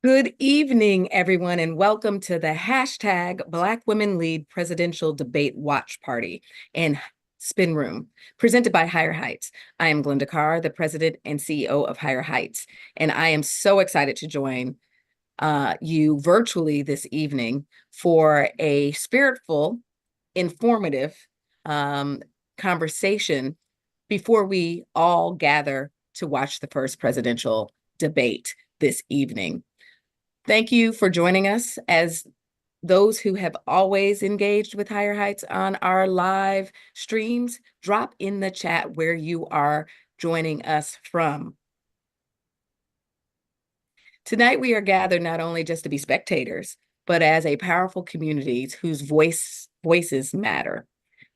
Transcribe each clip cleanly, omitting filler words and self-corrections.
Good evening, everyone, and welcome to the hashtag Black Women Lead Presidential Debate Watch Party and Spin Room, presented by Higher Heights. I am Glenda Carr, the president and CEO of Higher Heights, and I am so excited to join you virtually this evening for a spiritful, informative conversation before we all gather to watch the first presidential debate this evening. Thank you for joining us. As those who have always engaged with Higher Heights on our live streams, drop in the chat where you are joining us from. Tonight, we are gathered not only just to be spectators, but as a powerful community whose voices matter.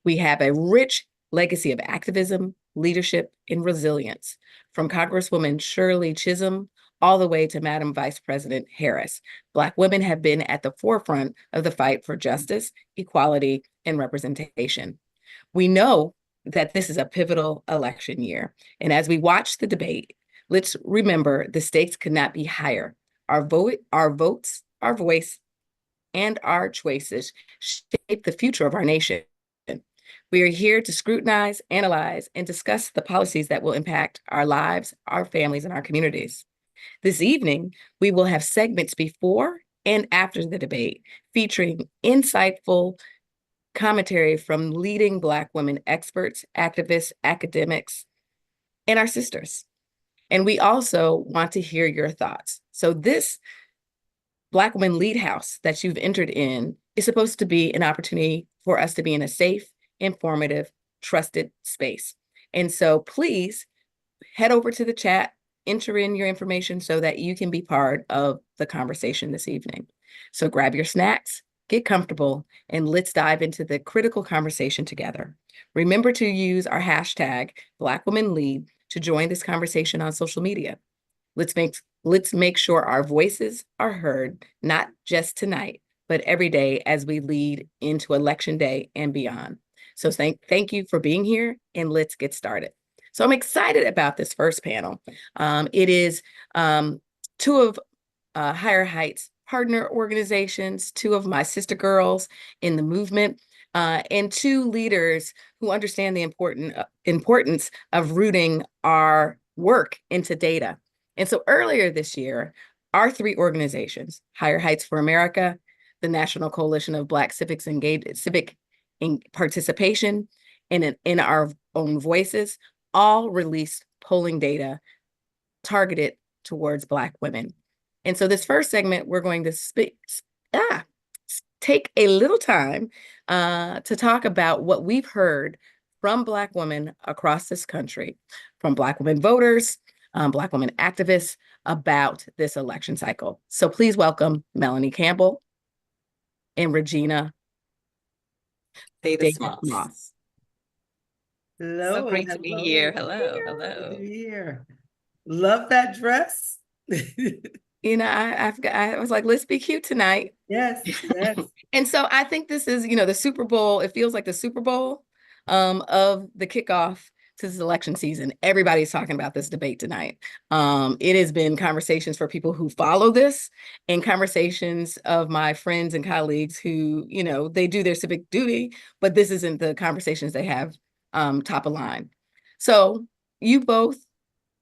We have a rich legacy of activism, leadership, and resilience, from Congresswoman Shirley Chisholm all the way to Madam Vice President Harris. Black women have been at the forefront of the fight for justice, equality, and representation. We know that this is a pivotal election year, and as we watch the debate, let's remember the stakes could not be higher. Our votes, our voice, and our choices shape the future of our nation. We are here to scrutinize, analyze, and discuss the policies that will impact our lives, our families, and our communities. This evening, we will have segments before and after the debate featuring insightful commentary from leading Black women experts, activists, academics, and our sisters. And we also want to hear your thoughts. So this Black Women Lead House that you've entered in is supposed to be an opportunity for us to be in a safe, informative, trusted space. And so please head over to the chat, enter in your information so that you can be part of the conversation this evening. So grab your snacks, get comfortable, and let's dive into the critical conversation together. Remember to use our hashtag Black Women Lead to join this conversation on social media. Let's make sure our voices are heard, not just tonight, but every day as we lead into Election Day and beyond. So thank you for being here, and let's get started. So I'm excited about this first panel. It is two of Higher Heights partner organizations, two of my sister girls in the movement, and two leaders who understand the importance of rooting our work into data. And so earlier this year, our three organizations, Higher Heights for America, the National Coalition of Black Civic Participation, and in our own voices, all released polling data targeted towards Black women. And so this first segment, we're going to take a little time to talk about what we've heard from Black women across this country, from Black women voters, Black women activists about this election cycle. So please welcome Melanie Campbell and Regina Davis Moss. Hello. So great to be here. Hello. Good to be here. Love that dress. I was like, let's be cute tonight. Yes. And so I think this is, the Super Bowl. It feels like the Super Bowl of the kickoff to this election season. Everybody's talking about this debate tonight. It has been conversations for people who follow this and conversations of my friends and colleagues who, they do their civic duty, but this isn't the conversations they have top of line. So you both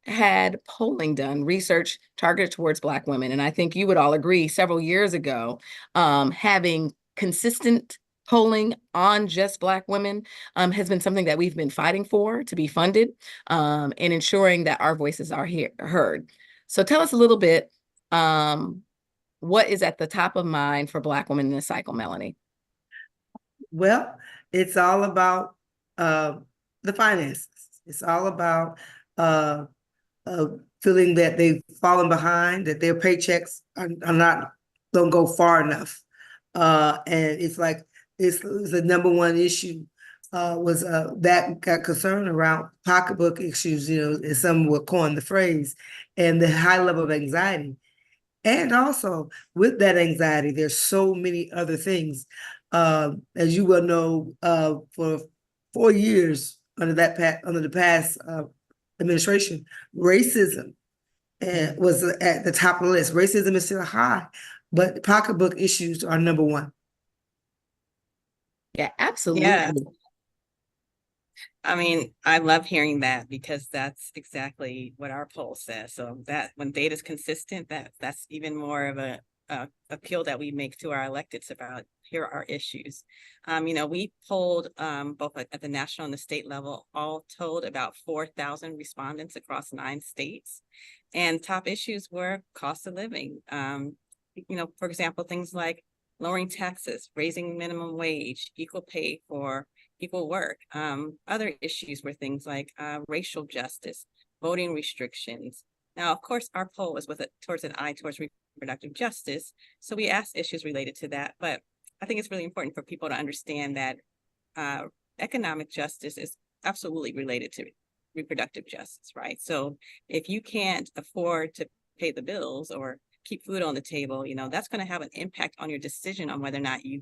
had polling done, research targeted towards Black women. And I think you would all agree several years ago, having consistent polling on just Black women has been something that we've been fighting for to be funded and ensuring that our voices are heard. So tell us a little bit, what is at the top of mind for Black women in this cycle, Melanie? Well, it's all about the finances. It's all about feeling that they've fallen behind, that their paychecks don't go far enough. And it's like, it's the number one issue was that got concerned around pocketbook issues, as some would coin the phrase, and the high level of anxiety. And also with that anxiety, there's so many other things. As you well know, for 4 years under the past administration, racism was at the top of the list. Racism is still high, but pocketbook issues are number one. Yeah, absolutely. Yeah. I mean, I love hearing that because that's exactly what our poll says. So that when data is consistent, that's even more of a appeal that we make to our electeds about here are our issues. We polled both at the national and the state level, all told about 4,000 respondents across 9 states. And top issues were cost of living. For example, things like lowering taxes, raising minimum wage, equal pay for equal work. Other issues were things like racial justice, voting restrictions. Now, of course, our poll was towards an eye towards reproductive justice. So we asked issues related to that. But I think it's really important for people to understand that economic justice is absolutely related to reproductive justice, right? So if you can't afford to pay the bills or keep food on the table, that's going to have an impact on your decision on whether or not you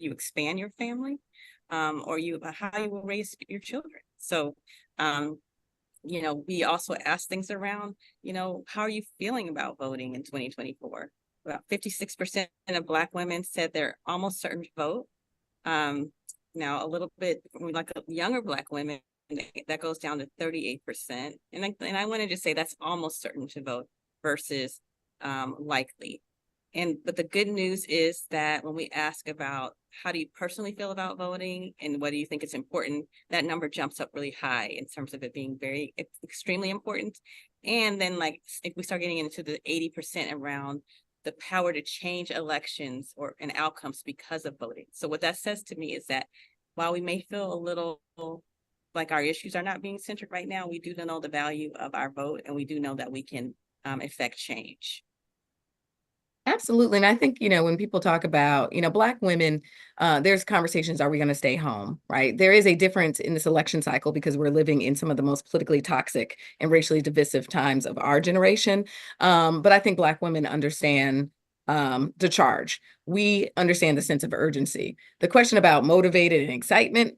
expand your family or how you will raise your children. So, we also asked things around, how are you feeling about voting in 2024? About 56% of Black women said they're almost certain to vote. Now, a little bit like younger Black women, that goes down to 38%. And I wanted to say that's almost certain to vote versus likely. But the good news is that when we ask about how do you personally feel about voting and whether you think it's important, that number jumps up really high in terms of it being extremely important. And then if we start getting into the 80% around the power to change elections and outcomes because of voting. So what that says to me is that while we may feel a little like our issues are not being centered right now, we do know the value of our vote, and we do know that we can affect change. Absolutely. And I think, when people talk about, Black women, there's conversations, are we going to stay home, right? There is a difference in this election cycle because we're living in some of the most politically toxic and racially divisive times of our generation. But I think Black women understand the charge. We understand the sense of urgency. The question about motivated and excitement,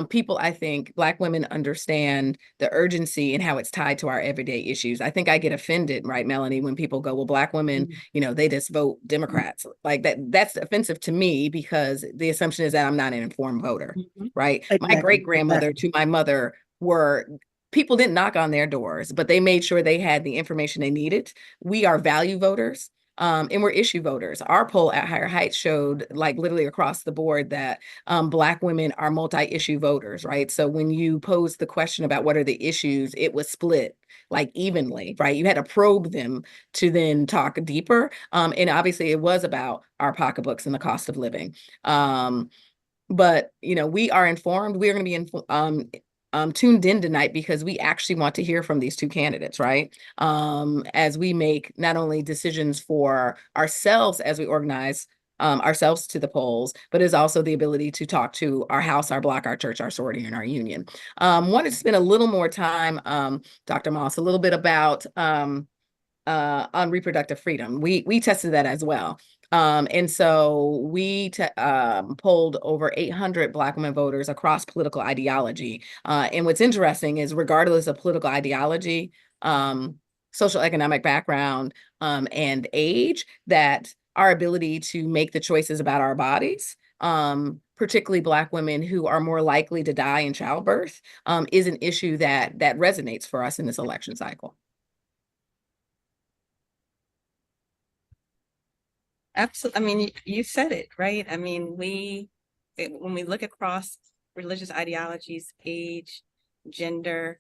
people, I think Black women understand the urgency and how it's tied to our everyday issues. I think I get offended, right, Melanie, when people go, well, Black women, they just vote Democrats. Like that's offensive to me because the assumption is that I'm not an informed voter, right? Exactly. My great grandmother to my mother people didn't knock on their doors, but they made sure they had the information they needed. We are value voters. And we're issue voters. Our poll at Higher Heights showed, like literally across the board, that Black women are multi-issue voters, right? So when you posed the question about what are the issues, it was split like evenly, right? You had to probe them to then talk deeper. And obviously it was about our pocketbooks and the cost of living. But we are informed. We're going to be tuned in tonight because we actually want to hear from these two candidates, right? As we make not only decisions for ourselves as we organize ourselves to the polls, but is also the ability to talk to our house, our block, our church, our sorority, and our union. Wanted to spend a little more time, Dr. Moss, a little bit about on reproductive freedom. We tested that as well. And so we polled over 800 Black women voters across political ideology. And what's interesting is regardless of political ideology, social economic background, and age, that our ability to make the choices about our bodies, particularly Black women who are more likely to die in childbirth, is an issue that resonates for us in this election cycle. Absolutely. I mean, you said it, right? I mean, when we look across religious ideologies, age, gender,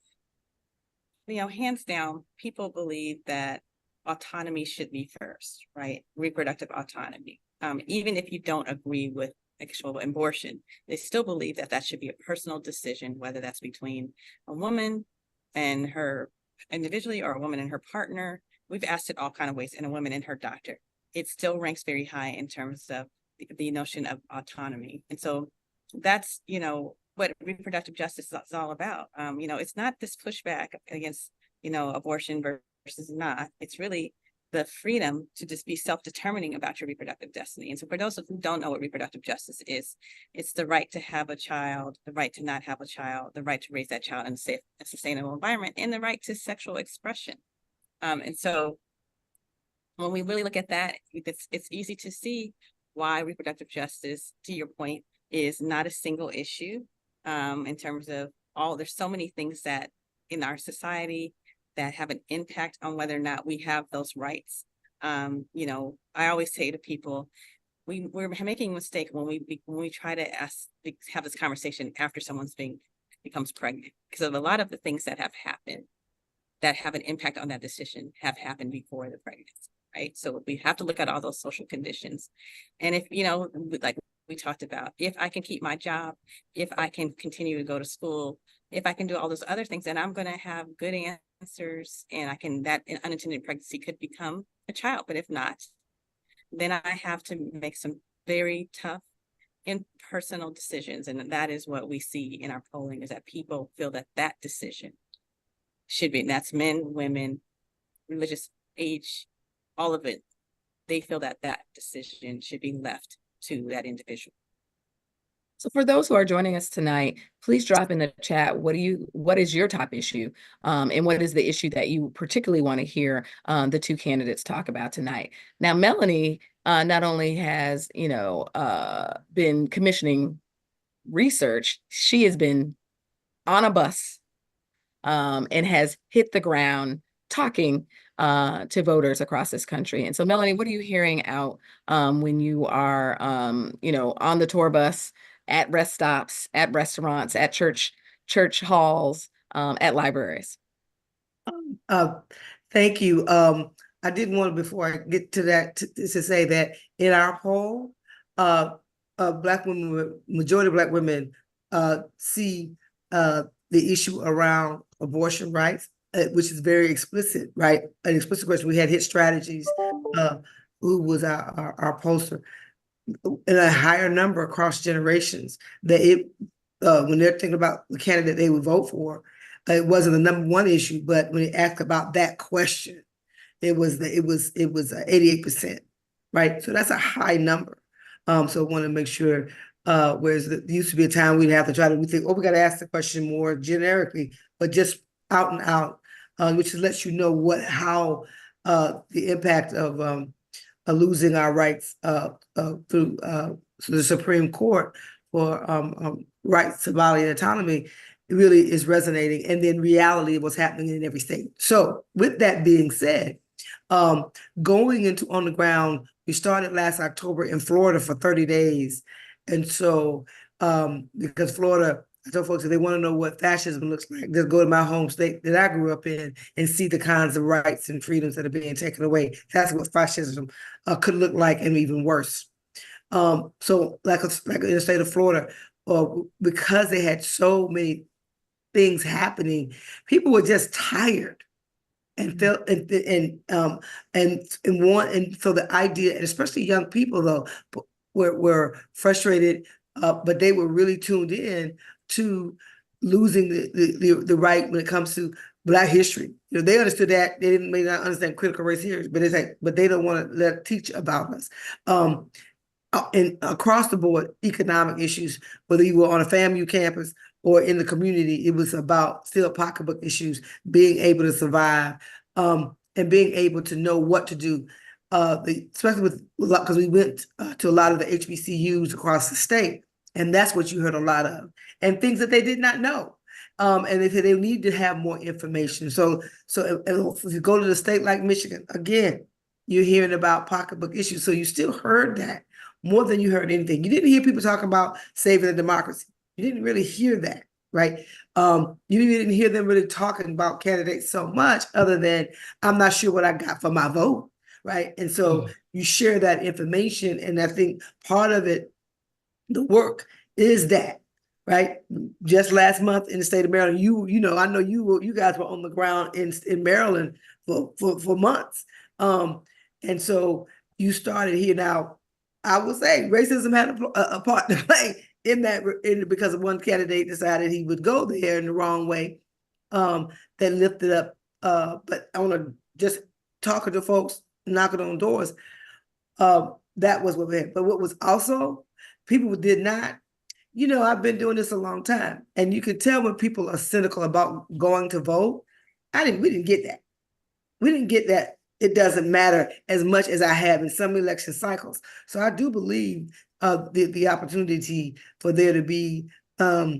hands down, people believe that autonomy should be first, right? Reproductive autonomy. Even if you don't agree with actual abortion, they still believe that that should be a personal decision, whether that's between a woman and her individually or a woman and her partner. We've asked it all kind of ways, and a woman and her doctor. It still ranks very high in terms of the notion of autonomy. And so that's, what reproductive justice is all about. It's not this pushback against, abortion versus not. It's really the freedom to just be self-determining about your reproductive destiny. And so for those who don't know what reproductive justice is, it's the right to have a child, the right to not have a child, the right to raise that child in a safe and sustainable environment, and the right to sexual expression. And so when we really look at that, it's easy to see why reproductive justice, to your point, is not a single issue, in terms of there's so many things that in our society that have an impact on whether or not we have those rights. I always say to people, we're making a mistake when we try to have this conversation after someone's becomes pregnant, because of a lot of the things that have happened that have an impact on that decision have happened before the pregnancy. Right. So we have to look at all those social conditions. And if, like we talked about, if I can keep my job, if I can continue to go to school, if I can do all those other things, then I'm going to have good answers, and that unintended pregnancy could become a child. But if not, then I have to make some very tough and personal decisions. And that is what we see in our polling, is that people feel that decision should be, and that's men, women, religious age, all of it. They feel that decision should be left to that individual. So for those who are joining us tonight, please drop in the chat, what is your top issue? And what is the issue that you particularly want to hear the two candidates talk about tonight? Now, Melanie not only has, been commissioning research, she has been on a bus and has hit the ground talking to voters across this country. And so, Melanie, what are you hearing out when you are, on the tour bus, at rest stops, at restaurants, at church halls, at libraries? Thank you. I did want to, before I get to that, to say that in our poll, Black women, majority of Black women see the issue around abortion rights, which is very explicit, right? An explicit question. We had hit strategies, who was our poster, and a higher number across generations that when they're thinking about the candidate they would vote for, it wasn't the number one issue, but when they asked about that question, it was 88%, right? So that's a high number. So I want to make sure, whereas there used to be a time we'd have to try to, we think, oh, we got to ask the question more generically, but just out and out, which lets you know how the impact of losing our rights through the Supreme Court for rights to bodily autonomy really is resonating, and then reality of what's happening in every state. So with that being said, going into on the ground, we started last October in Florida for 30 days. And so because Florida, I told folks if they want to know what fascism looks like, just go to my home state that I grew up in and see the kinds of rights and freedoms that are being taken away. That's what fascism could look like, and even worse. So like in the state of Florida, because they had so many things happening, people were just tired and felt and so the idea, and especially young people though, were frustrated, but they were really tuned in to losing the right when it comes to Black history. You know, they understood that. They may not understand critical race theory, but it's like, but they don't want to teach about us. And across the board, economic issues, whether you were on a FAMU campus or in the community, it was about still pocketbook issues, being able to survive, and being able to know what to do. Especially with, because we went to a lot of the HBCUs across the state, and that's what you heard a lot of, and things that they did not know. And they said they need to have more information. So if you go to the state like Michigan, again, you're hearing about pocketbook issues. So you still heard that more than you heard anything. You didn't hear people talk about saving the democracy. You didn't really hear that, right? You didn't hear them really talking about candidates so much, other than I'm not sure what I got for my vote, right? And so you share that information, and I think part of it, the work, is that, right? Just last month in the state of Maryland, you know, I know you guys were on the ground in Maryland for months, and so you started here. Now, I will say racism had a part to play in that, because of one candidate decided he would go there in the wrong way, that lifted up. But I want to just talking to folks, knocking on doors. That was what we had. But what was also, people did not, you know, I've been doing this a long time, and you can tell when people are cynical about going to vote. We didn't get that. We didn't get that. It doesn't matter as much as I have in some election cycles. So I do believe the opportunity for there to be a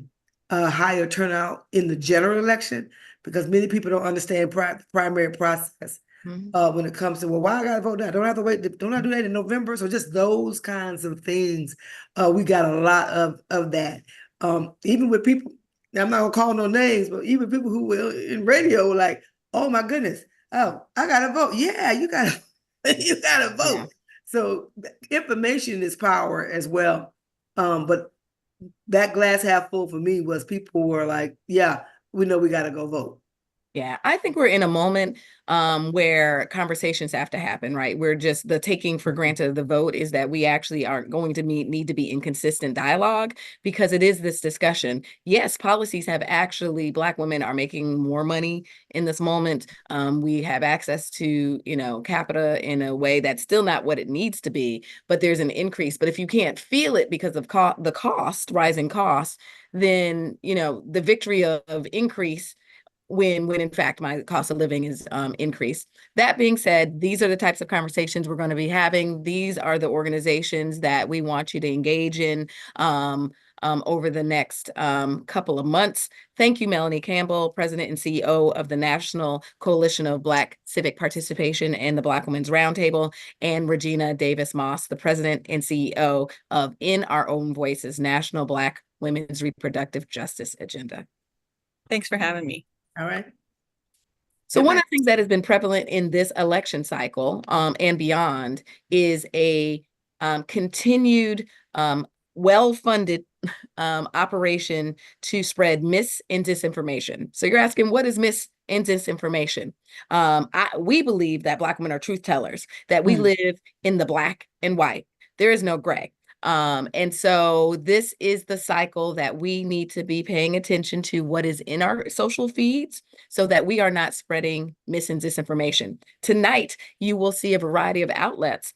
higher turnout in the general election, because many people don't understand the primary process when it comes to, well, why I gotta vote now? Don't I have to wait? Don't I do that in November? So just those kinds of things, we got a lot of that. Even with people, now I'm not gonna call no names, but even people who were in radio were like, oh my goodness, oh, I gotta vote. Yeah, you gotta you gotta vote. Yeah. So information is power as well. But that glass half full for me was people were like, yeah, we know we gotta go vote. Yeah, I think we're in a moment where conversations have to happen, right? We're just, the taking for granted of the vote is that we actually aren't going to need to be in consistent dialogue, because it is this discussion. Yes, policies have actually, Black women are making more money in this moment. We have access to, you know, capita in a way that's still not what it needs to be, but there's an increase. But if you can't feel it because of the cost, rising costs, then, you know, the victory of increase when in fact my cost of living is increased. That being said, these are the types of conversations we're going to be having. These are the organizations that we want you to engage in over the next couple of months. Thank you, Melanie Campbell, President and CEO of the National Coalition of Black Civic Participation and the Black Women's Roundtable, and Regina Davis Moss, the President and CEO of In Our Own Voices, National Black Women's Reproductive Justice Agenda. Thanks for having me. All right. So one of the things that has been prevalent in this election cycle and beyond is a continued well-funded operation to spread mis and disinformation. So you're asking, what is mis and disinformation? We believe that Black women are truth tellers, that we live in the Black and white. There is no gray. And so this is the cycle that we need to be paying attention to what is in our social feeds so that we are not spreading mis and disinformation. Tonight, you will see a variety of outlets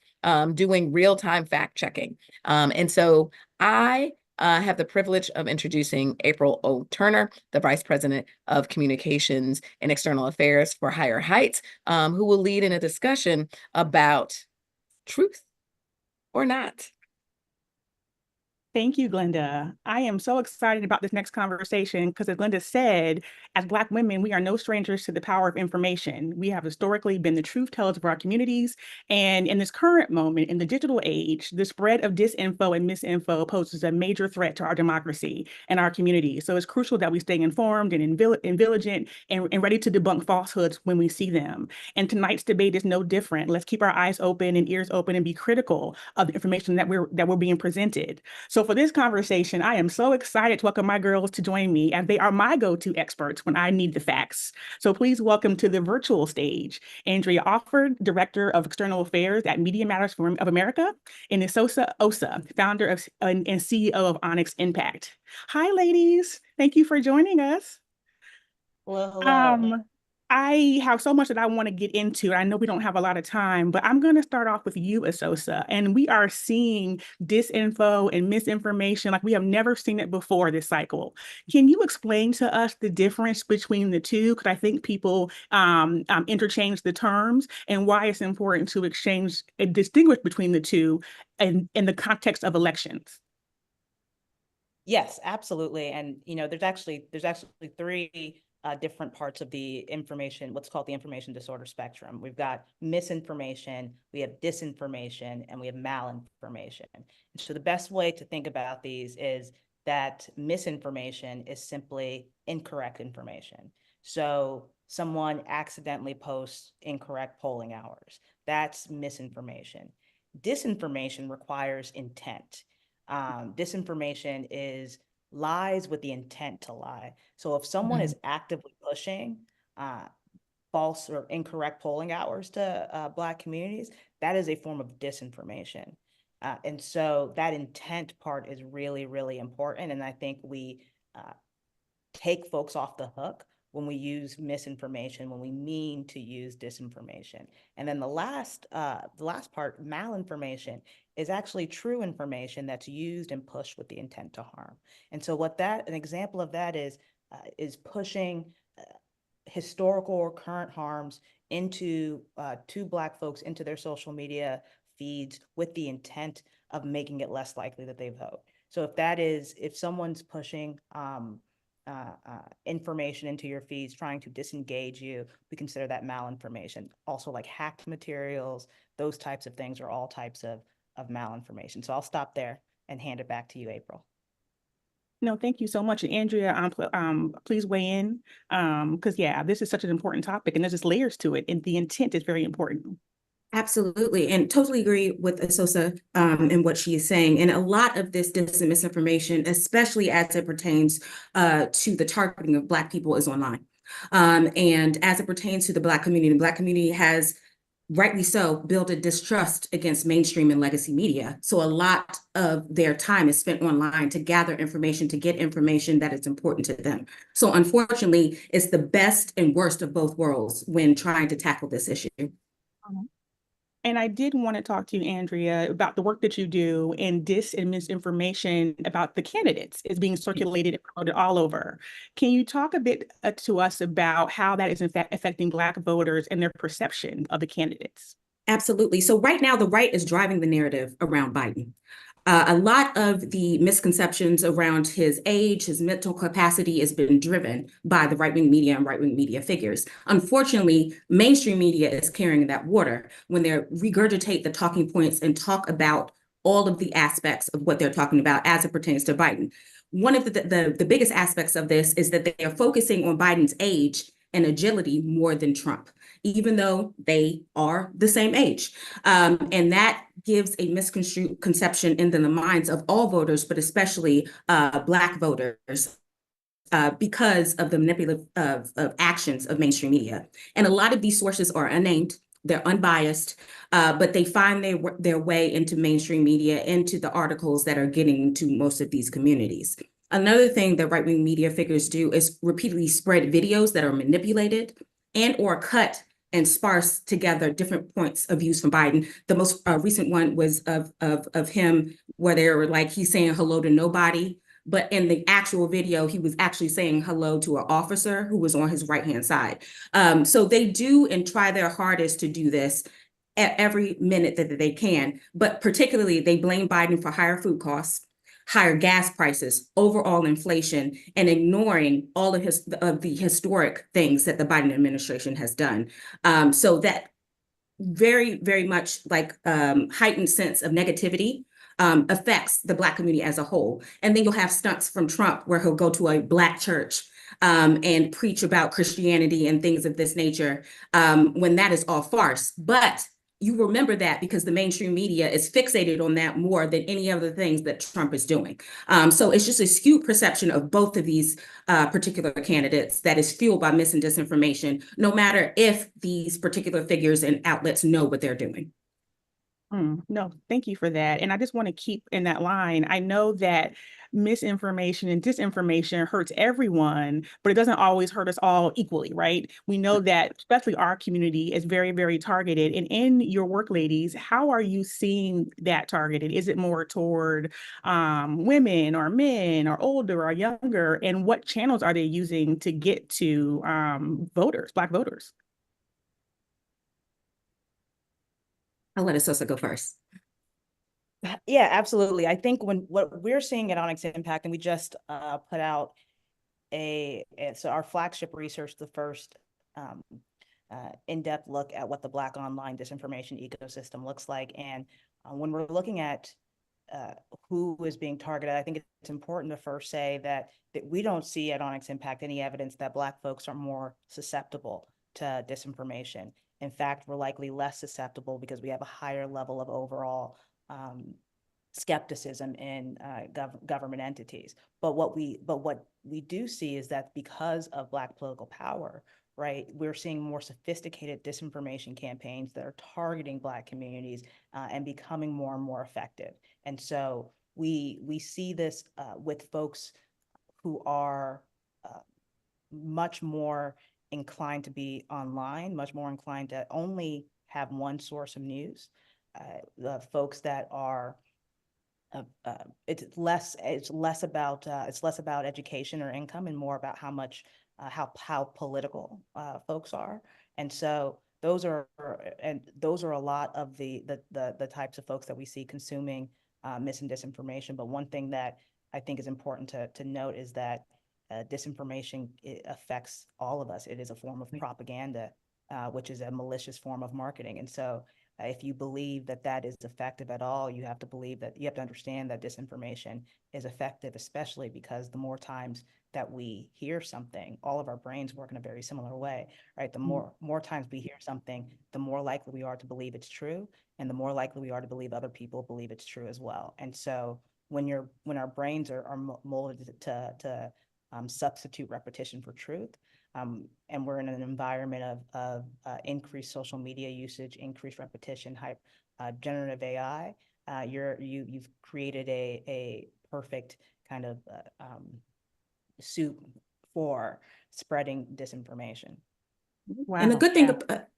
doing real-time fact checking. And so I have the privilege of introducing April O. Turner, the Vice President of Communications and External Affairs for Higher Heights, who will lead in a discussion about truth or not. Thank you, Glenda. I am so excited about this next conversation because, as Glenda said, as Black women, we are no strangers to the power of information. We have historically been the truth tellers of our communities. And in this current moment, in the digital age, the spread of disinfo and misinfo poses a major threat to our democracy and our community. So it's crucial that we stay informed and vigilant and ready to debunk falsehoods when we see them. And tonight's debate is no different. Let's keep our eyes open and ears open and be critical of the information that we're being presented. So for this conversation, I am so excited to welcome my girls to join me, as they are my go-to experts when I need the facts. So please welcome to the virtual stage, Andrea Offord, Director of External Affairs at Media Matters of America, and Isosa Osa, founder of and CEO of Onyx Impact. Hi, ladies. Thank you for joining us. Well, hello. I have so much that I want to get into. I know we don't have a lot of time, but I'm going to start off with you, Asosa. And we are seeing disinfo and misinformation like we have never seen it before this cycle. Can you explain to us the difference between the two? Because I think people interchange the terms, and why it's important to exchange and distinguish between the two in the context of elections. Yes, absolutely. And there's actually three different parts of the information, what's called the information disorder spectrum. We've got misinformation, we have disinformation, and we have malinformation. And so the best way to think about these is that misinformation is simply incorrect information. So someone accidentally posts incorrect polling hours. That's misinformation. Disinformation requires intent. Disinformation is lies with the intent to lie. So if someone is actively pushing false or incorrect polling hours to Black communities, that is a form of disinformation. And so that intent part is really, really important. And I think we take folks off the hook when we use misinformation, when we mean to use disinformation. And then the last part, malinformation, is actually true information that's used and pushed with the intent to harm. And so an example of that is pushing historical or current harms into to Black folks into their social media feeds with the intent of making it less likely that they vote. So if someone's pushing information into your feeds, trying to disengage you, we consider that malinformation. Also, like hacked materials, those types of things are all types of malinformation. So I'll stop there and hand it back to you, April. No, thank you so much. And Andrea, please weigh in, because this is such an important topic, and there's just layers to it, and the intent is very important. Absolutely, and totally agree with Asosa and what she is saying. And a lot of this dis and misinformation, especially as it pertains to the targeting of Black people, is online. And as it pertains to the Black community, the Black community has, rightly so, built a distrust against mainstream and legacy media. So a lot of their time is spent online to gather information, to get information that is important to them. So unfortunately, it's the best and worst of both worlds when trying to tackle this issue. And I did want to talk to you, Andrea, about the work that you do in dis and misinformation about the candidates is being circulated and promoted all over. Can you talk a bit to us about how that is in fact affecting Black voters and their perception of the candidates? Absolutely. So right now, the right is driving the narrative around Biden. A lot of the misconceptions around his age, his mental capacity has been driven by the right-wing media and right-wing media figures. Unfortunately, mainstream media is carrying that water when they regurgitate the talking points and talk about all of the aspects of what they're talking about as it pertains to Biden. One of the biggest aspects of this is that they are focusing on Biden's age and agility more than Trump, even though they are the same age. And that gives a misconception in the minds of all voters, but especially Black voters, because of the manipulative actions of mainstream media. And a lot of these sources are unnamed, they're unbiased, but they find their way into mainstream media, into the articles that are getting to most of these communities. Another thing that right-wing media figures do is repeatedly spread videos that are manipulated and or cut and sparse together different points of views from Biden. The most recent one was of him where they were like, he's saying hello to nobody, but in the actual video, he was actually saying hello to an officer who was on his right-hand side. So they do and try their hardest to do this at every minute that they can, but particularly they blame Biden for higher food costs, higher gas prices, overall inflation, and ignoring all of the historic things that the Biden administration has done. So that very, very much like heightened sense of negativity affects the Black community as a whole. And then you'll have stunts from Trump where he'll go to a Black church and preach about Christianity and things of this nature, when that is all farce. But you remember that because the mainstream media is fixated on that more than any other things that Trump is doing. So it's just a skewed perception of both of these particular candidates that is fueled by mis and disinformation, no matter if these particular figures and outlets know what they're doing. No, thank you for that. And I just want to keep in that line. I know that misinformation and disinformation hurts everyone, but it doesn't always hurt us all equally, right? We know that especially our community is very, very targeted. And in your work, ladies, how are you seeing that targeted? Is it more toward women or men or older or younger? And what channels are they using to get to voters, Black voters? I'll let Asosa go first. Yeah, absolutely. I think what we're seeing at Onyx Impact, and we just put out so our flagship research, the first in-depth look at what the Black online disinformation ecosystem looks like. And when we're looking at who is being targeted, I think it's important to first say that we don't see at Onyx Impact any evidence that Black folks are more susceptible to disinformation. In fact, we're likely less susceptible because we have a higher level of overall skepticism in government entities. But what we do see is that because of Black political power, right, we're seeing more sophisticated disinformation campaigns that are targeting Black communities and becoming more and more effective. And so we see this with folks who are much more inclined to be online, much more inclined to only have one source of news. The folks that are it's less about education or income and more about how political folks are. And so those are a lot of the types of folks that we see consuming mis and disinformation. But one thing that I think is important to note is that disinformation, it affects all of us. It is a form of propaganda, which is a malicious form of marketing. And so if you believe that that is effective at all, you have to understand that disinformation is effective, especially because the more times that we hear something, all of our brains work in a very similar way, right? The more times we hear something, the more likely we are to believe it's true, and the more likely we are to believe other people believe it's true as well. And so when our brains are molded to substitute repetition for truth, and we're in an environment of increased social media usage, increased repetition, generative AI, you've created a perfect kind of soup for spreading disinformation. Wow. And the good thing, but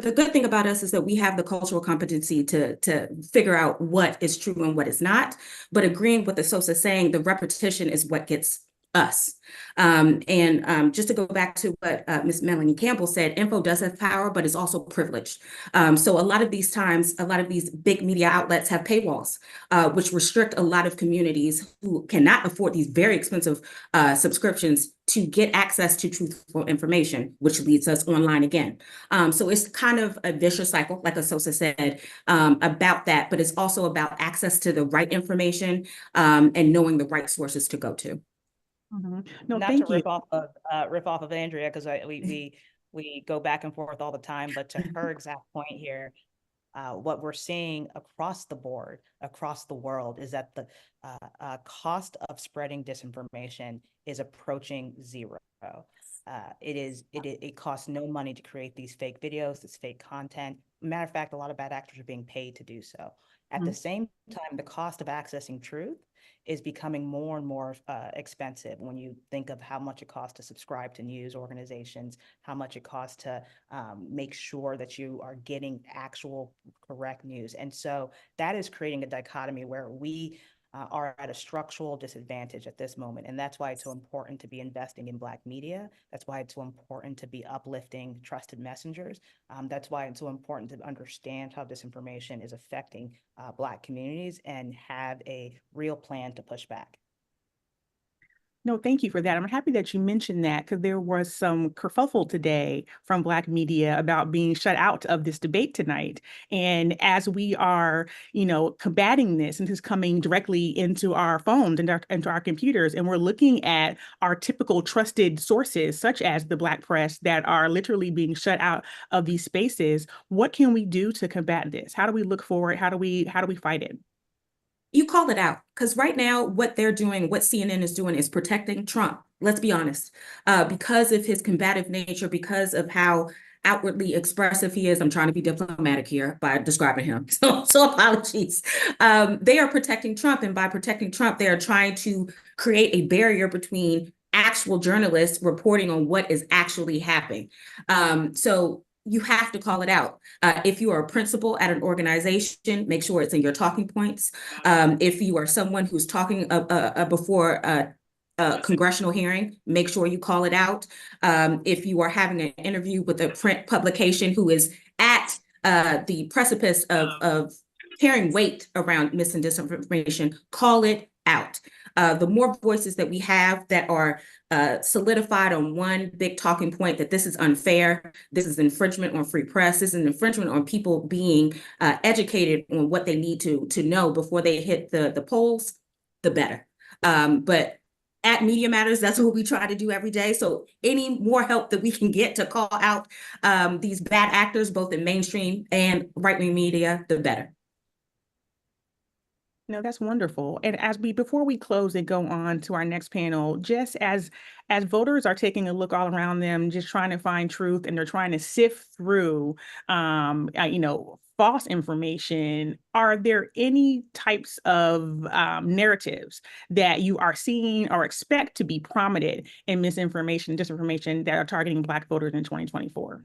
the good thing about us is that we have the cultural competency to figure out what is true and what is not. But agreeing with the Sosa saying, the repetition is what gets us. Just to go back to what Ms. Melanie Campbell said, info does have power, but it's also privileged. So a lot of these times, a lot of these big media outlets have paywalls, which restrict a lot of communities who cannot afford these very expensive subscriptions to get access to truthful information, which leads us online again. So it's kind of a vicious cycle, like Asosa said, about that, but it's also about access to the right information and knowing the right sources to go to. No, Not to thank you. riff off of Andrea, because we go back and forth all the time, but to her exact point here, what we're seeing across the board, across the world, is that the cost of spreading disinformation is approaching zero. It costs no money to create these fake videos, this fake content. Matter of fact, a lot of bad actors are being paid to do so. At the same time, the cost of accessing truth is becoming more and more expensive when you think of how much it costs to subscribe to news organizations, how much it costs to make sure that you are getting actual correct news. And so that is creating a dichotomy where we are at a structural disadvantage at this moment. And that's why it's so important to be investing in Black media. That's why it's so important to be uplifting trusted messengers. That's why it's so important to understand how disinformation is affecting Black communities and have a real plan to push back. No, thank you for that. I'm happy that you mentioned that because there was some kerfuffle today from Black media about being shut out of this debate tonight. And as we are, combating this, and this is coming directly into our phones and into our computers, and we're looking at our typical trusted sources, such as the Black press, that are literally being shut out of these spaces. What can we do to combat this? How do we look for it? How do we fight it? You call it out, because right now what they're doing, what CNN is doing, is protecting Trump. Let's be honest. Because of his combative nature, because of how outwardly expressive he is. I'm trying to be diplomatic here by describing him. So apologies. They are protecting Trump, and by protecting Trump, they are trying to create a barrier between actual journalists reporting on what is actually happening. So you have to call it out. If you are a principal at an organization, make sure it's in your talking points. If you are someone who's talking before a congressional hearing, make sure you call it out. If you are having an interview with a print publication who is at the precipice of carrying weight around mis and disinformation, call it out. The more voices that we have that are solidified on one big talking point, that this is unfair, this is infringement on free press, this is an infringement on people being educated on what they need to know before they hit the polls, the better. But at Media Matters, that's what we try to do every day. So any more help that we can get to call out these bad actors, both in mainstream and right-wing media, the better. No, that's wonderful. And before we close and go on to our next panel, just as voters are taking a look all around them, just trying to find truth, and they're trying to sift through, false information, are there any types of narratives that you are seeing or expect to be prominent in misinformation, disinformation that are targeting Black voters in 2024?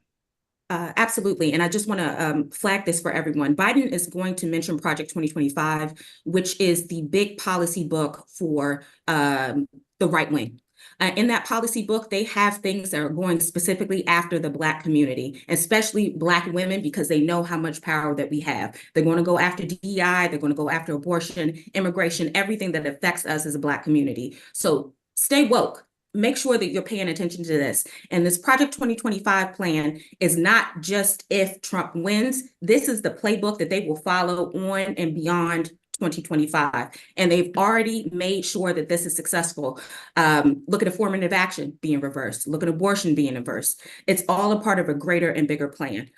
Absolutely. And I just want to flag this for everyone. Biden is going to mention Project 2025, which is the big policy book for the right wing. In that policy book, they have things that are going specifically after the Black community, especially Black women, because they know how much power that we have. They're going to go after DEI, they're going to go after abortion, immigration, everything that affects us as a Black community. So stay woke. Make sure that you're paying attention to this. And this Project 2025 plan is not just if Trump wins. This is the playbook that they will follow on and beyond 2025. And they've already made sure that this is successful. Look at affirmative action being reversed. Look at abortion being reversed. It's all a part of a greater and bigger plan.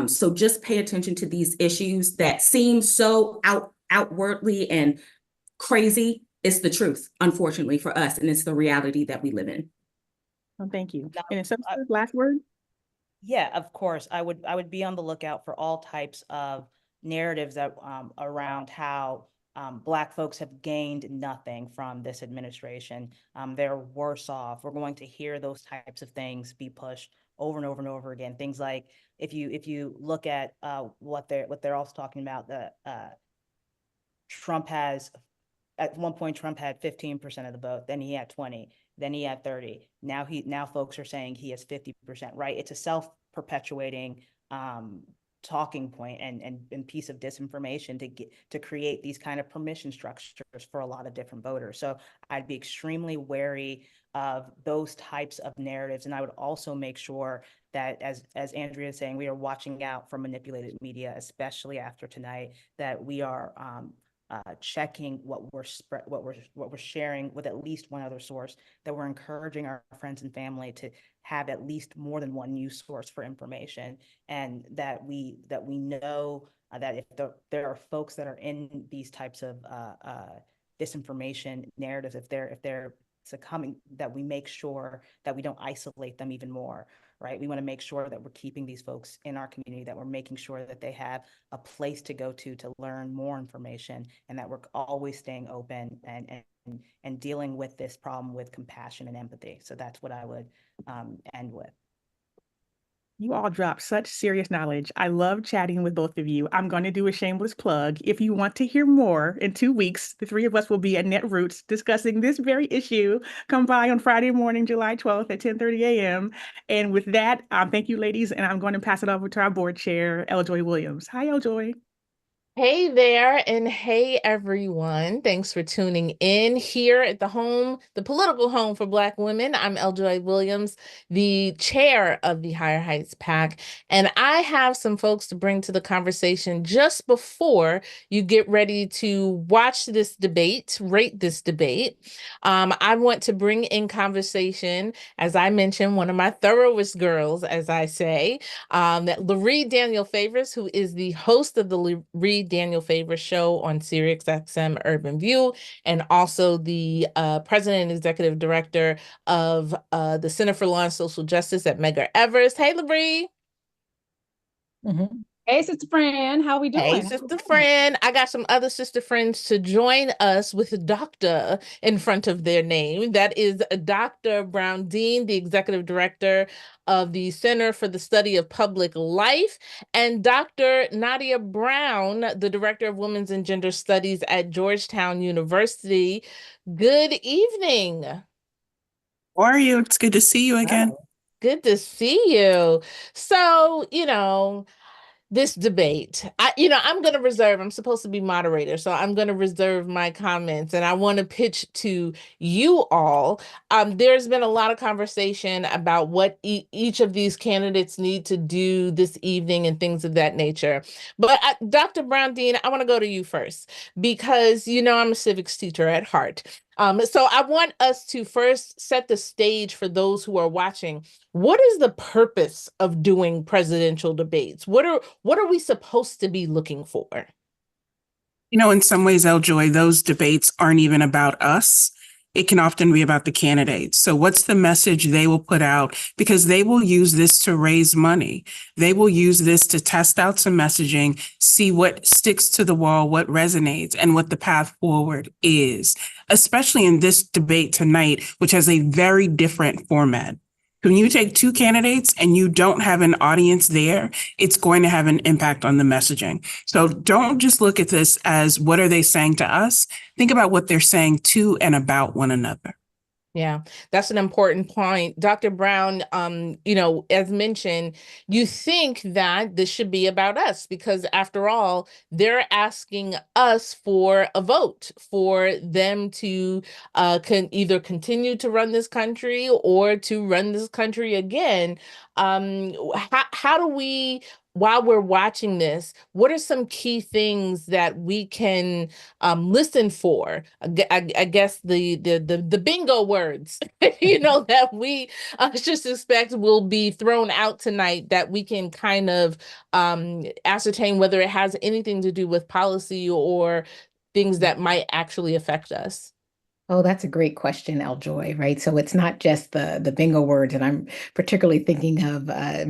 So just pay attention to these issues that seem so outwardly and crazy. It's the truth, unfortunately, for us, and it's the reality that we live in. Oh, thank you. Now, And in substance, last word? Yeah, of course. I would be on the lookout for all types of narratives that around how Black folks have gained nothing from this administration. They're worse off. We're going to hear those types of things be pushed over and over and over again. Things like if you look at what they're also talking about, the Trump has. At one point, Trump had 15% of the vote, then he had 20, then he had 30. Now folks are saying he has 50%, right? It's a self-perpetuating talking point and piece of disinformation to create these kind of permission structures for a lot of different voters. So I'd be extremely wary of those types of narratives. And I would also make sure that, as Andrea is saying, we are watching out for manipulated media, especially after tonight, that we are checking what we're sharing with at least one other source, that we're encouraging our friends and family to have at least more than one news source for information, and that we know that if there are folks that are in these types of disinformation narratives, if they're succumbing, that we make sure that we don't isolate them even more, right? We want to make sure that we're keeping these folks in our community, that we're making sure that they have a place to go to learn more information, and that we're always staying open and dealing with this problem with compassion and empathy. So that's what I would end with. You all dropped such serious knowledge. I love chatting with both of you. I'm going to do a shameless plug. If you want to hear more, in 2 weeks, the three of us will be at Netroots discussing this very issue. Come by on Friday morning, July 12th at 10:30 a.m. And with that, thank you, ladies. And I'm going to pass it over to our board chair, Eljoy Williams. Hi, Eljoy. Hey there, and hey everyone. Thanks for tuning in here at the home, the political home for Black women. I'm Eljoy Williams, the chair of the Higher Heights PAC, and I have some folks to bring to the conversation just before you get ready to watch this debate, rate this debate. I want to bring in conversation, as I mentioned, one of my thoroughest girls, as I say, Loree Daniel Favors, who is the host of the Loree Daniel Favors Show on SiriusXM Urban View, and also the president and executive director of the Center for Law and Social Justice at Medgar Evers. Hey, Loree. Hey, Sister Fran, how we doing? Hey, Sister Fran. I got some other sister friends to join us with a doctor in front of their name. That is Dr. Brown Dean, the executive director of the Center for the Study of Public Life, and Dr. Nadia Brown, the director of Women's and Gender Studies at Georgetown University. Good evening. How are you? It's good to see you again. Good to see you. So, this debate, I'm going to reserve, I'm supposed to be moderator, so I'm going to reserve my comments, and I want to pitch to you all. There's been a lot of conversation about what each of these candidates need to do this evening and things of that nature. But Dr. Brown Dean, I want to go to you first, because, I'm a civics teacher at heart. So I want us to first set the stage for those who are watching. What is the purpose of doing presidential debates? What are we supposed to be looking for? In some ways, Eljoy, those debates aren't even about us. It can often be about the candidates. So what's the message they will put out? Because they will use this to raise money. They will use this to test out some messaging, see what sticks to the wall, what resonates, and what the path forward is, especially in this debate tonight, which has a very different format. When you take two candidates and you don't have an audience there, it's going to have an impact on the messaging. So don't just look at this as what are they saying to us? Think about what they're saying to and about one another. Yeah, that's an important point. Dr. Brown, as mentioned, you think that this should be about us because after all, they're asking us for a vote for them to can either continue to run this country or to run this country again. How do we, while we're watching this, what are some key things that we can listen for? I guess the bingo words, that we just expect will be thrown out tonight that we can kind of ascertain whether it has anything to do with policy or things that might actually affect us. Oh, that's a great question, Eljoy, right? So it's not just the bingo words, and I'm particularly thinking of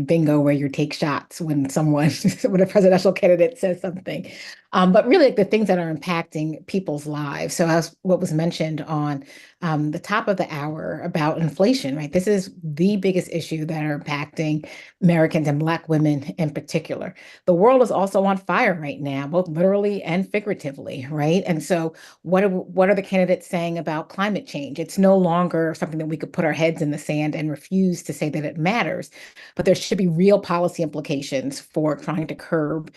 bingo where you take shots when when a presidential candidate says something. But really like the things that are impacting people's lives. So as what was mentioned on the top of the hour about inflation, right? This is the biggest issue that are impacting Americans and Black women in particular. The world is also on fire right now, both literally and figuratively, right? And so what are the candidates saying about climate change? It's no longer something that we could put our heads in the sand and refuse to say that it matters, but there should be real policy implications for trying to curb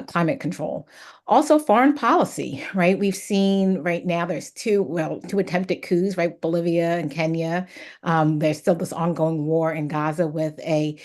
climate control. Also, foreign policy, right? We've seen right now there's two attempted coups, right? Bolivia and Kenya. There's still this ongoing war in Gaza with a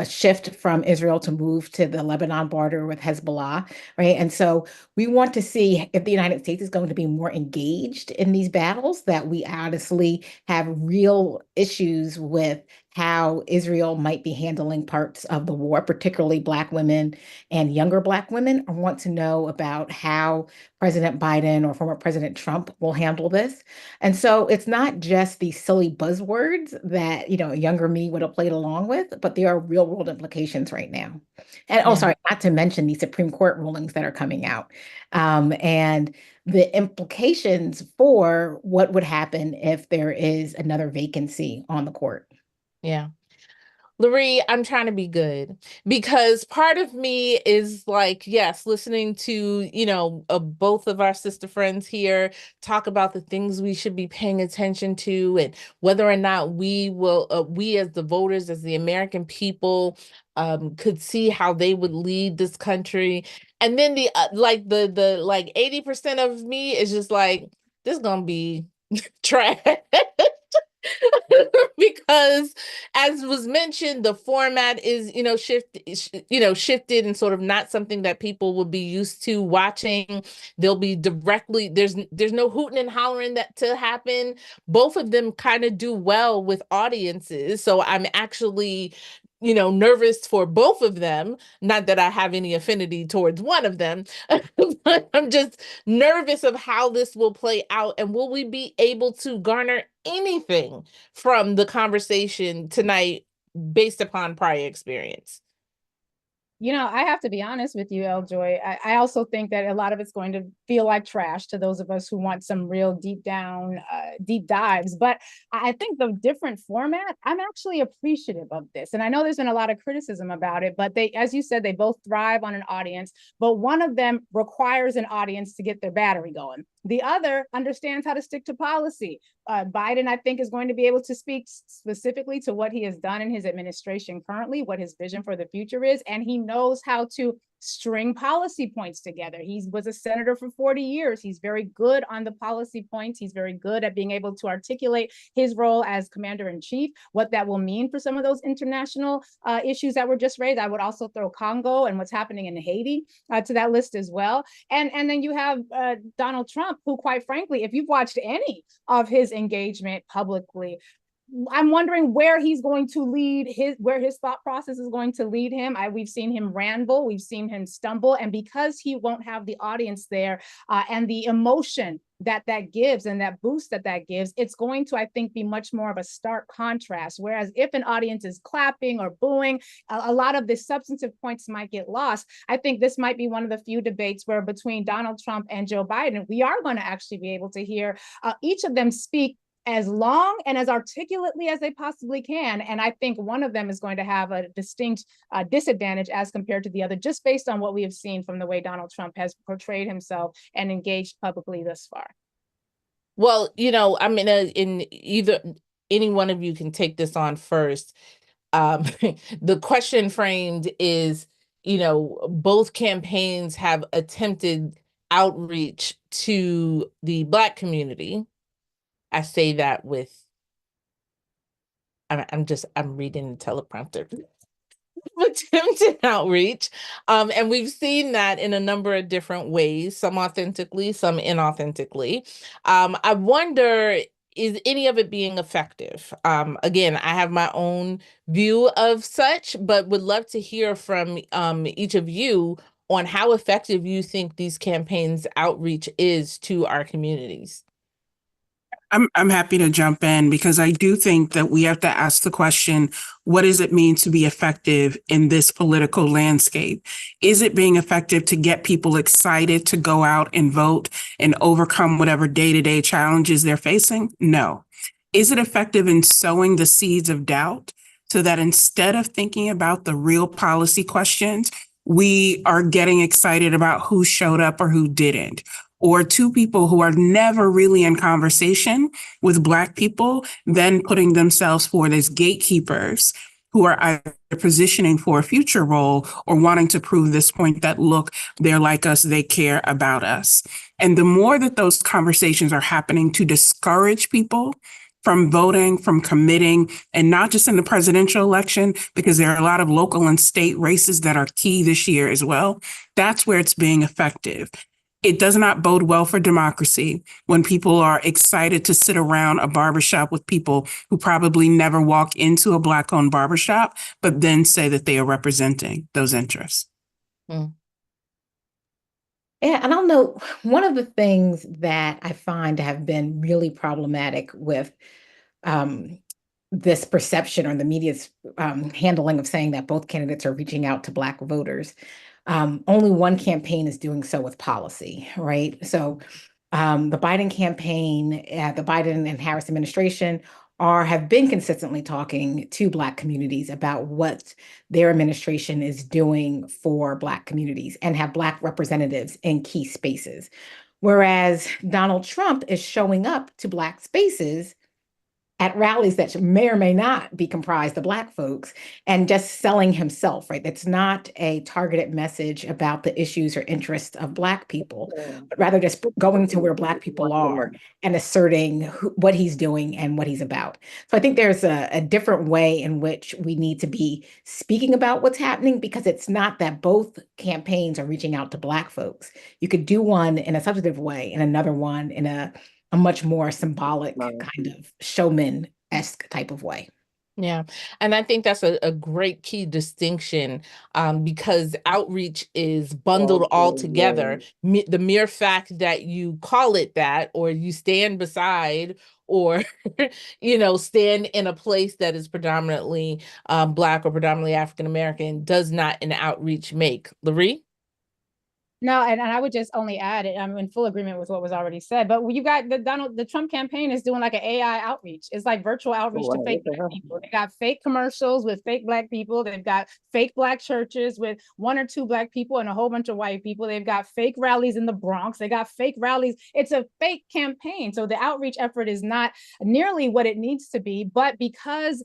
shift from Israel to move to the Lebanon border with Hezbollah, right? And so we want to see if the United States is going to be more engaged in these battles, that we honestly have real issues with how Israel might be handling parts of the war, particularly Black women and younger Black women. I want to know about how President Biden or former President Trump will handle this. And so it's not just these silly buzzwords that, younger me would have played along with, but there are real world implications right now. And Yeah. sorry, not to mention the Supreme Court rulings that are coming out. And the implications for what would happen if there is another vacancy on the court. Yeah. Loree, I'm trying to be good because part of me is like, yes, listening to, both of our sister friends here talk about the things we should be paying attention to and whether or not we as the voters, as the American people, could see how they would lead this country. And then the 80% of me is just like, this is going to be trash. Because as was mentioned, the format is, shifted and sort of not something that people will be used to watching. There'll be there's no hooting and hollering that to happen. Both of them kind of do well with audiences. So I'm actually nervous for both of them. Not that I have any affinity towards one of them, but I'm just nervous of how this will play out. And will we be able to garner anything from the conversation tonight based upon prior experience? I have to be honest with you, Eljoy. I also think that a lot of it's going to feel like trash to those of us who want some real deep dives. But I think the different format, I'm actually appreciative of this. And I know there's been a lot of criticism about it, but as you said, they both thrive on an audience, but one of them requires an audience to get their battery going. The other understands how to stick to policy. Biden, I think, is going to be able to speak specifically to what he has done in his administration currently, what his vision for the future is, and he knows how to string policy points together. He was a senator for 40 years. He's very good on the policy points. He's very good at being able to articulate his role as commander-in-chief, what that will mean for some of those international issues that were just raised. I would also throw Congo and what's happening in Haiti to that list as well. And then you have Donald Trump, who, quite frankly, if you've watched any of his engagement publicly, I'm wondering where he's going to lead where his thought process is going to lead him. We've seen him ramble, we've seen him stumble, and because he won't have the audience there and the emotion that gives and that boost that gives, it's going to, I think, be much more of a stark contrast. Whereas if an audience is clapping or booing, a lot of the substantive points might get lost. I think this might be one of the few debates where between Donald Trump and Joe Biden, we are going to actually be able to hear each of them speak as long and as articulately as they possibly can. And I think one of them is going to have a distinct disadvantage as compared to the other, just based on what we have seen from the way Donald Trump has portrayed himself and engaged publicly thus far. Well, I mean, in either any one of you can take this on first. The question framed is, both campaigns have attempted outreach to the Black community. I say that with, I'm reading the teleprompter. Attempted outreach. And we've seen that in a number of different ways, some authentically, some inauthentically. I wonder, is any of it being effective? Again, I have my own view of such, but would love to hear from each of you on how effective you think these campaigns' outreach is to our communities. I'm happy to jump in because I do think that we have to ask the question, what does it mean to be effective in this political landscape? Is it being effective to get people excited to go out and vote and overcome whatever day-to-day challenges they're facing? No. Is it effective in sowing the seeds of doubt so that instead of thinking about the real policy questions, we are getting excited about who showed up or who didn't? Or two people who are never really in conversation with Black people, then putting themselves forward as gatekeepers who are either positioning for a future role or wanting to prove this point that, look, they're like us, they care about us. And the more that those conversations are happening to discourage people from voting, from committing, and not just in the presidential election, because there are a lot of local and state races that are key this year as well, that's where it's being effective. It does not bode well for democracy when people are excited to sit around a barbershop with people who probably never walk into a Black-owned barbershop, but then say that they are representing those interests. Yeah, and I'll note one of the things that I find to have been really problematic with this perception or the media's handling of saying that both candidates are reaching out to Black voters. Only one campaign is doing so with policy, right? So the Biden campaign, the Biden and Harris administration have been consistently talking to Black communities about what their administration is doing for Black communities and have Black representatives in key spaces. Whereas Donald Trump is showing up to Black spaces at rallies that may or may not be comprised of Black folks and just selling himself, right? That's not a targeted message about the issues or interests of Black people, but rather just going to where Black people are and asserting what he's doing and what he's about. So I think there's a different way in which we need to be speaking about what's happening, because it's not that both campaigns are reaching out to Black folks. You could do one in a substantive way and another one in a much more symbolic kind of showman-esque type of way. Yeah. And I think that's a great key distinction, because outreach is bundled all together. The mere fact that you call it that, or you stand beside, or, stand in a place that is predominantly Black or predominantly African-American does not an outreach make. Loree? No, and I would just only add it. I'm in full agreement with what was already said. But you got the Trump campaign is doing like an AI outreach. It's like virtual outreach to fake Black people. They got fake commercials with fake Black people. They've got fake Black churches with 1 or 2 Black people and a whole bunch of white people. They've got fake rallies in the Bronx. They got fake rallies. It's a fake campaign. So the outreach effort is not nearly what it needs to be. But because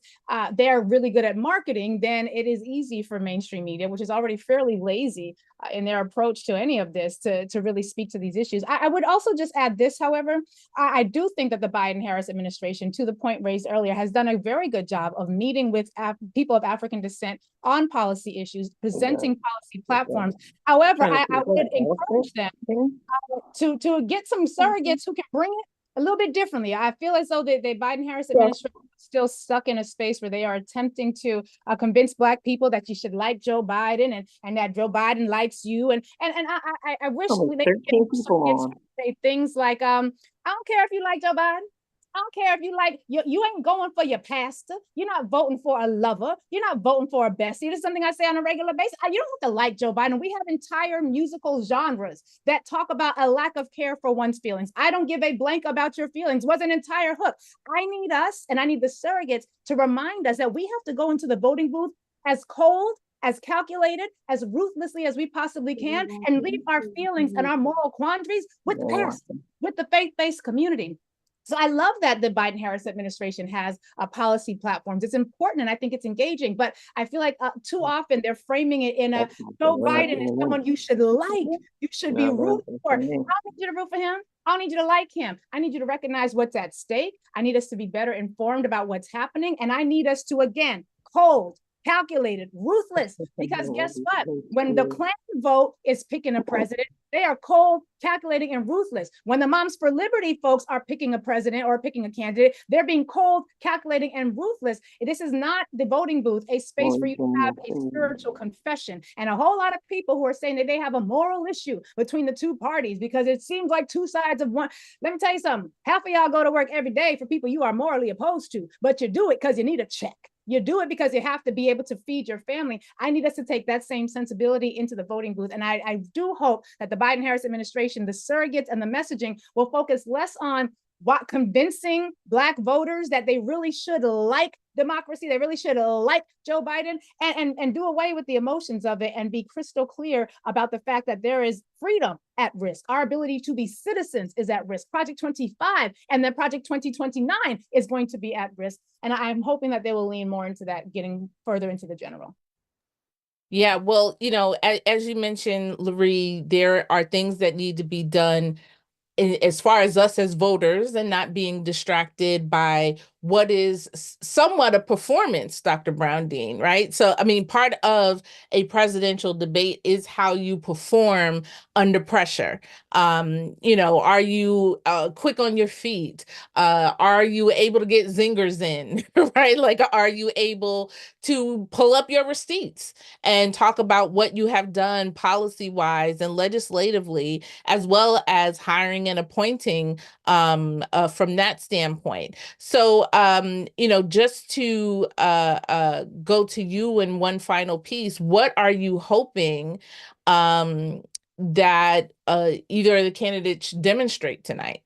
they're really good at marketing, then it is easy for mainstream media, which is already fairly lazy in their approach to any of this, to really speak to these issues. I would also just add this, however, I do think that the Biden-Harris administration, to the point raised earlier, has done a very good job of meeting with people of African descent on policy issues, presenting policy platforms. However, I would encourage them to get some surrogates who can bring it a little bit differently. I feel as though the Biden-Harris administration is still stuck in a space where they are attempting to convince Black people that you should like Joe Biden and that Joe Biden likes you. And I wish they could get surrogates to say things like, I don't care if you like Joe Biden. I don't care if you like, you ain't going for your pastor. You're not voting for a lover. You're not voting for a bestie. It's something I say on a regular basis. You don't have to like Joe Biden. We have entire musical genres that talk about a lack of care for one's feelings. I don't give a blank about your feelings was an entire hook. I need us, and I need the surrogates to remind us that we have to go into the voting booth as cold, as calculated, as ruthlessly as we possibly can, and leave our feelings and our moral quandaries with the pastor, with the faith-based community. So I love that the Biden-Harris administration has policy platforms. It's important, and I think it's engaging, but I feel like too often they're framing it in a Joe Biden is someone you should like, you should be rooting for. I don't need you to root for him. I don't need you to like him. I need you to recognize what's at stake. I need us to be better informed about what's happening, and I need us to, again, cold, calculated, ruthless, because guess what? When the Klan vote is picking a president, they are cold, calculating, and ruthless. When the Moms for Liberty folks are picking a president or picking a candidate, they're being cold, calculating, and ruthless. This is not the voting booth, a space for you to have a spiritual confession. And a whole lot of people who are saying that they have a moral issue between the two parties because it seems like two sides of one. Let me tell you something. Half of y'all go to work every day for people you are morally opposed to, but you do it because you need a check. You do it because you have to be able to feed your family. I need us to take that same sensibility into the voting booth. And I do hope that the Biden-Harris administration, the surrogates and the messaging will focus less on what convincing Black voters that they really should like democracy, they really should like Joe Biden, and do away with the emotions of it and be crystal clear about the fact that there is freedom at risk. Our ability to be citizens is at risk. Project 25 and then Project 2029 is going to be at risk. And I'm hoping that they will lean more into that, getting further into the general. Yeah, well, as you mentioned, Loree, there are things that need to be done as far as us as voters and not being distracted by what is somewhat a performance, Dr. Brown Dean, right? So, I mean, part of a presidential debate is how you perform under pressure. Are you quick on your feet? Are you able to get zingers in, right? Like, are you able to pull up your receipts and talk about what you have done policy-wise and legislatively, as well as hiring and appointing from that standpoint. So, just to go to you in one final piece, what are you hoping that either of the candidates demonstrate tonight?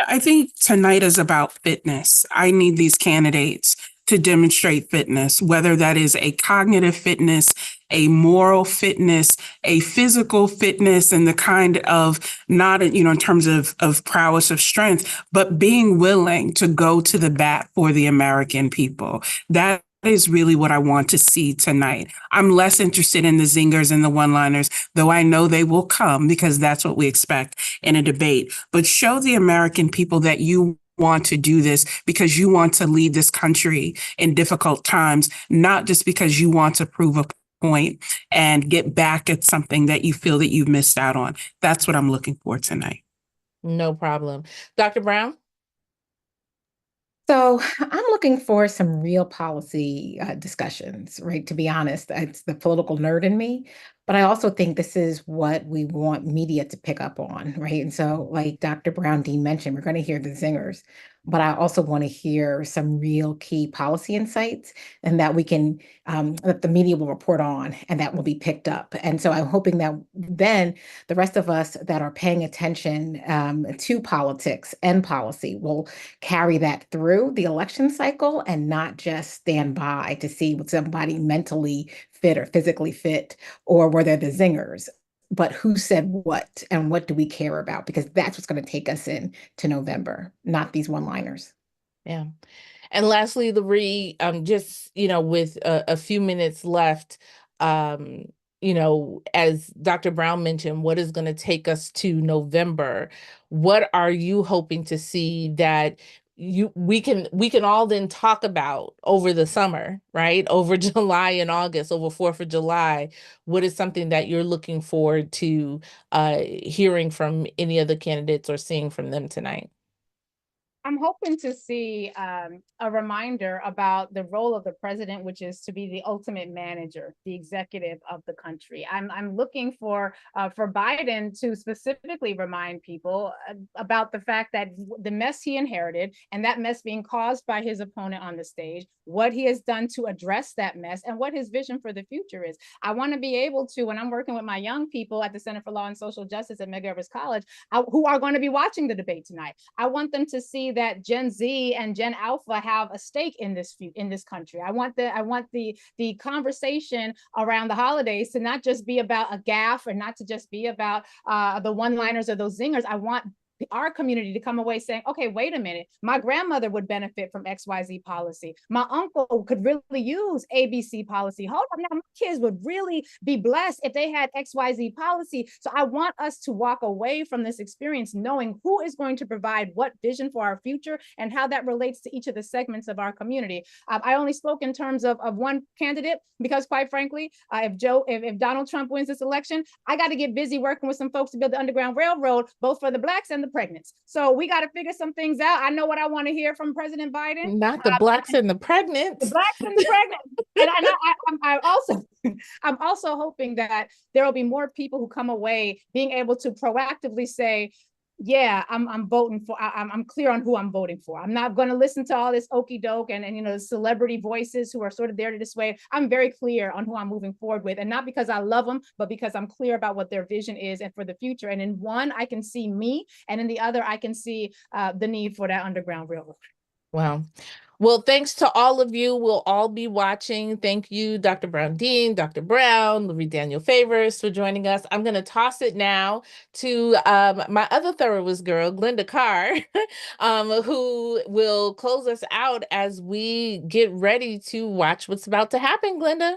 I think tonight is about fitness. I need these candidates to demonstrate fitness, whether that is a cognitive fitness, a moral fitness, a physical fitness, and the kind of not, in terms of prowess of strength, but being willing to go to the bat for the American people. That is really what I want to see tonight. I'm less interested in the zingers and the one-liners, though I know they will come because that's what we expect in a debate. But show the American people that you want to do this because you want to lead this country in difficult times, not just because you want to prove a point and get back at something that you feel that you've missed out on. That's what I'm looking for tonight. No problem. Dr. Brown? So I'm looking for some real policy discussions, right? To be honest, it's the political nerd in me, but I also think this is what we want media to pick up on, right? And so, like Dr. Brown Dean mentioned, we're going to hear the zingers, but I also want to hear some real key policy insights and that we can, that the media will report on and that will be picked up. And so I'm hoping that then the rest of us that are paying attention to politics and policy will carry that through the election cycle and not just stand by to see what somebody mentally fit or physically fit or were there the zingers, but who said what and what do we care about? Because that's what's going to take us in to November, not these one-liners. Yeah. And lastly, Loree, just, with a few minutes left, as Dr. Brown mentioned, what is going to take us to November? What are you hoping to see that we can all then talk about over the summer, right? Over July and August, over 4th of July. What is something that you're looking forward to hearing from any of the candidates or seeing from them tonight? I'm hoping to see a reminder about the role of the president, which is to be the ultimate manager, the executive of the country. I'm looking for Biden to specifically remind people about the fact that the mess he inherited and that mess being caused by his opponent on the stage, what he has done to address that mess and what his vision for the future is. I want to be able to, when I'm working with my young people at the Center for Law and Social Justice at Medgar Evers College, who are going to be watching the debate tonight, I want them to see that Gen Z and Gen Alpha have a stake in this country. I want the conversation around the holidays to not just be about a gaffe or not to just be about the one-liners or those zingers. I want our community to come away saying, okay, wait a minute, my grandmother would benefit from XYZ policy. My uncle could really use ABC policy. Hold on, now my kids would really be blessed if they had XYZ policy. So I want us to walk away from this experience knowing who is going to provide what vision for our future and how that relates to each of the segments of our community. I only spoke in terms of one candidate because, quite frankly, if Donald Trump wins this election, I got to get busy working with some folks to build the Underground Railroad, both for the Blacks and the pregnants. So we got to figure some things out. I know what I want to hear from President Biden. Not the Blacks and the pregnants. The Blacks and the pregnant. And I'm also hoping that there will be more people who come away being able to proactively say, yeah, I'm voting for. I'm clear on who I'm voting for. I'm not going to listen to all this okey doke and you know celebrity voices who are sort of there to dissuade. I'm very clear on who I'm moving forward with, and not because I love them, but because I'm clear about what their vision is and for the future. And in one, I can see me, and in the other, I can see the need for that underground railroad. Wow. Well, thanks to all of you. We'll all be watching. Thank you, Dr. Brown Dean, Dr. Brown, Louis Daniel Favors for joining us. I'm going to toss it now to my other Thoroughbreds girl, Glenda Carr, who will close us out as we get ready to watch what's about to happen, Glenda.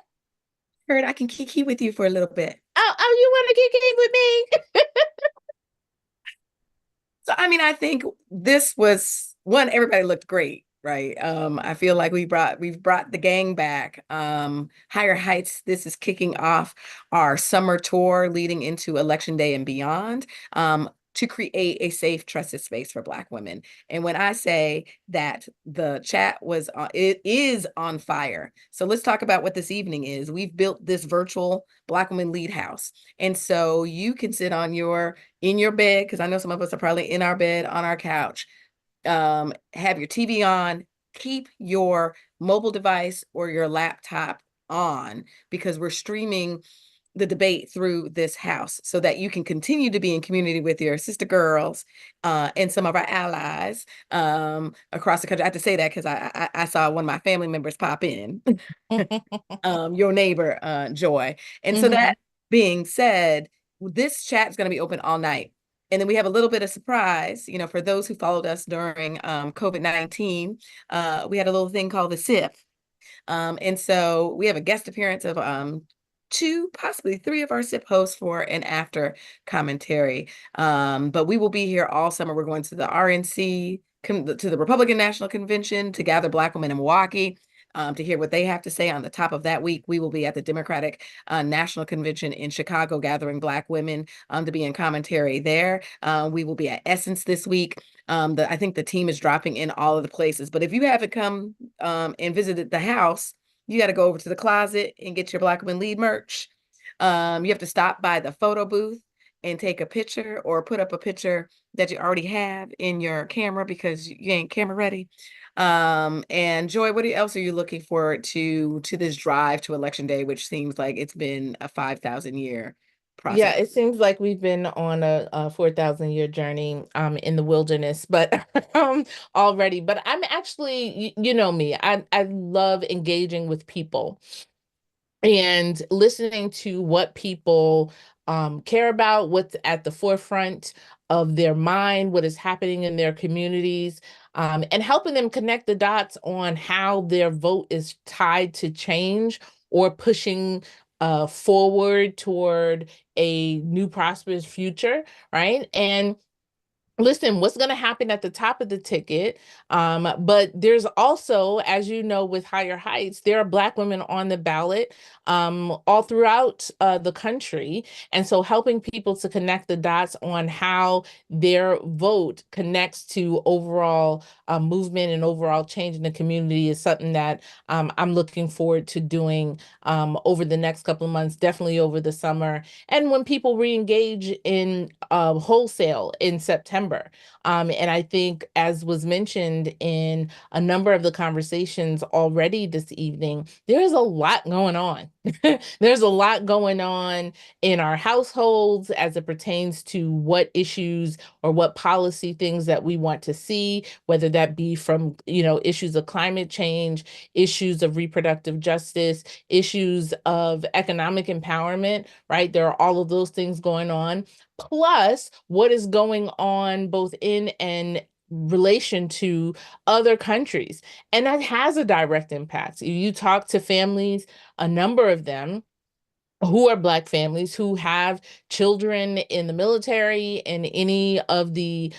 Heard I can kiki with you for a little bit. Oh, you want to kick with me? So, I mean, I think this was one, everybody looked great, right? I feel like we've brought the gang back. Higher Heights, this is kicking off our summer tour leading into Election Day and beyond. To create a safe, trusted space for Black women. And when I say that the chat was it is on fire. So let's talk about what this evening is. We've built this virtual Black Women Lead House. And so you can sit on in your bed, because I know some of us are probably in our bed, on our couch, have your TV on, keep your mobile device or your laptop on, because we're streaming the debate through this house so that you can continue to be in community with your sister girls and some of our allies across the country. I have to say that because I saw one of my family members pop in, your neighbor, Joy. And so that being said, this chat is going to be open all night. And then we have a little bit of surprise, you know, for those who followed us during COVID-19, we had a little thing called the SIP. And so we have a guest appearance of two, possibly three of our SIP hosts for an after commentary. But we will be here all summer. We're going to the RNC, to the Republican National Convention, to gather Black women in Milwaukee. To hear what they have to say. On the top of that week, we will be at the Democratic National Convention in Chicago, gathering Black women to be in commentary there. We will be at Essence this week. I think the team is dropping in all of the places. But if you haven't come and visited the house, you got to go over to the closet and get your Black Women Lead merch. You have to stop by the photo booth and take a picture, or put up a picture that you already have in your camera because you ain't camera ready. And Joy, what else are you looking forward to this drive to Election Day, which seems like it's been a 5,000 year process? Yeah, it seems like we've been on a 4,000-year journey in the wilderness, but already. But I'm actually, you know me, I love engaging with people and listening to what people care about, what's at the forefront of their mind, what is happening in their communities, and helping them connect the dots on how their vote is tied to change or pushing forward toward a new prosperous future, right? And listen, what's going to happen at the top of the ticket? But there's also, as you know, with Higher Heights, there are Black women on the ballot all throughout the country. And so helping people to connect the dots on how their vote connects to overall movement and overall change in the community is something that I'm looking forward to doing over the next couple of months, definitely over the summer. And when people re-engage in wholesale in September. And I think, as was mentioned in a number of the conversations already this evening, there's a lot going on. There's a lot going on in our households as it pertains to what issues or what policy things that we want to see, whether that be from, issues of climate change, issues of reproductive justice, issues of economic empowerment, right? There are all of those things going on, plus what is going on both in and relation to other countries. And that has a direct impact. You talk to families, a number of them who are Black families who have children in the military and any of the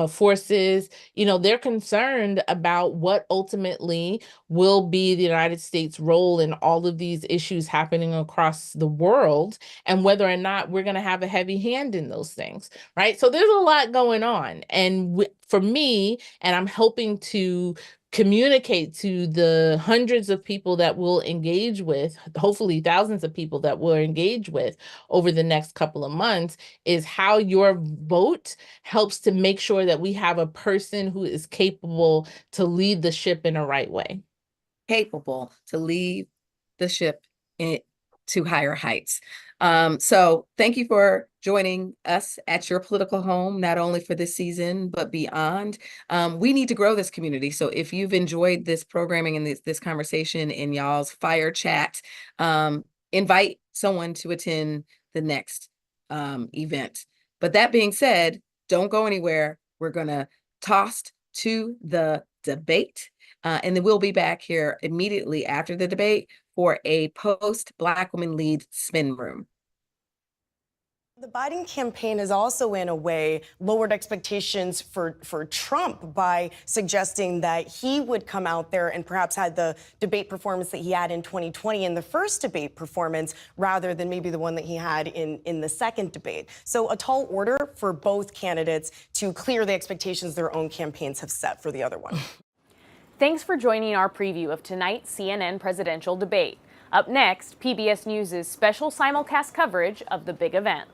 forces, they're concerned about what ultimately will be the United States' role in all of these issues happening across the world, and whether or not we're going to have a heavy hand in those things, right? So there's a lot going on. And for me, and I'm hoping to communicate to the hundreds of people that we'll engage with, hopefully thousands of people that we'll engage with over the next couple of months, is how your vote helps to make sure that we have a person who is capable to lead the ship in a right way. Capable to lead the ship to higher heights. So thank you for joining us at your political home, not only for this season, but beyond. We need to grow this community. So if you've enjoyed this programming and this conversation in y'all's fire chat, invite someone to attend the next event. But that being said, don't go anywhere. We're going to toss to the debate. And then we'll be back here immediately after the debate for a post-Black Women Lead spin room. The Biden campaign has also, in a way, lowered expectations for Trump by suggesting that he would come out there and perhaps had the debate performance that he had in 2020 in the first debate performance, rather than maybe the one that he had in the second debate. So a tall order for both candidates to clear the expectations their own campaigns have set for the other one. Thanks for joining our preview of tonight's CNN presidential debate. Up next, PBS News' special simulcast coverage of the big event.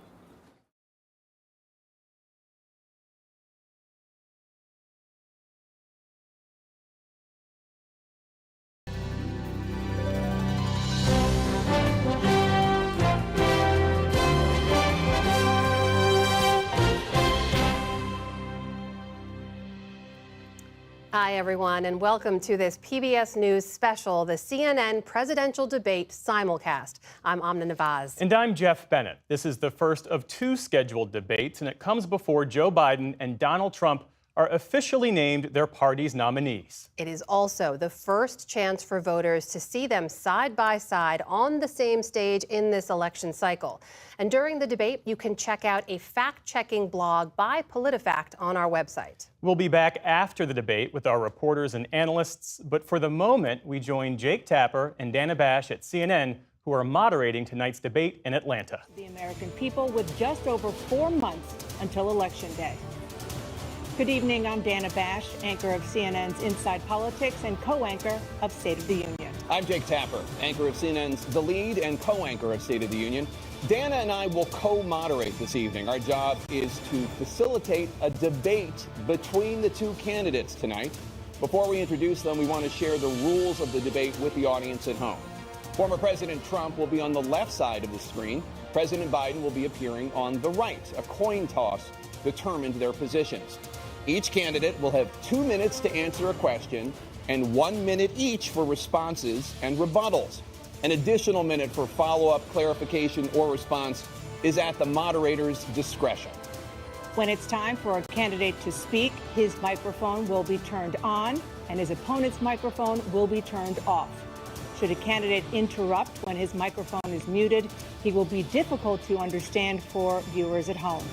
Hi, everyone, and welcome to this PBS News special, the CNN presidential debate simulcast. I'm Amna Nawaz. And I'm Jeff Bennett. This is the first of two scheduled debates, and it comes before Joe Biden and Donald Trump are officially named their party's nominees. It is also the first chance for voters to see them side by side on the same stage in this election cycle. And during the debate, you can check out a fact-checking blog by PolitiFact on our website. We'll be back after the debate with our reporters and analysts, but for the moment, we join Jake Tapper and Dana Bash at CNN, who are moderating tonight's debate in Atlanta. The American people with just over 4 months until Election Day. Good evening, I'm Dana Bash, anchor of CNN's Inside Politics and co-anchor of State of the Union. I'm Jake Tapper, anchor of CNN's The Lead and co-anchor of State of the Union. Dana and I will co-moderate this evening. Our job is to facilitate a debate between the two candidates tonight. Before we introduce them, we want to share the rules of the debate with the audience at home. Former President Trump will be on the left side of the screen. President Biden will be appearing on the right. A coin toss determined their positions. Each candidate will have 2 minutes to answer a question and 1 minute each for responses and rebuttals. An additional minute for follow-up, clarification, or response is at the moderator's discretion. When it's time for a candidate to speak, his microphone will be turned on and his opponent's microphone will be turned off. Should a candidate interrupt when his microphone is muted, he will be difficult to understand for viewers at home.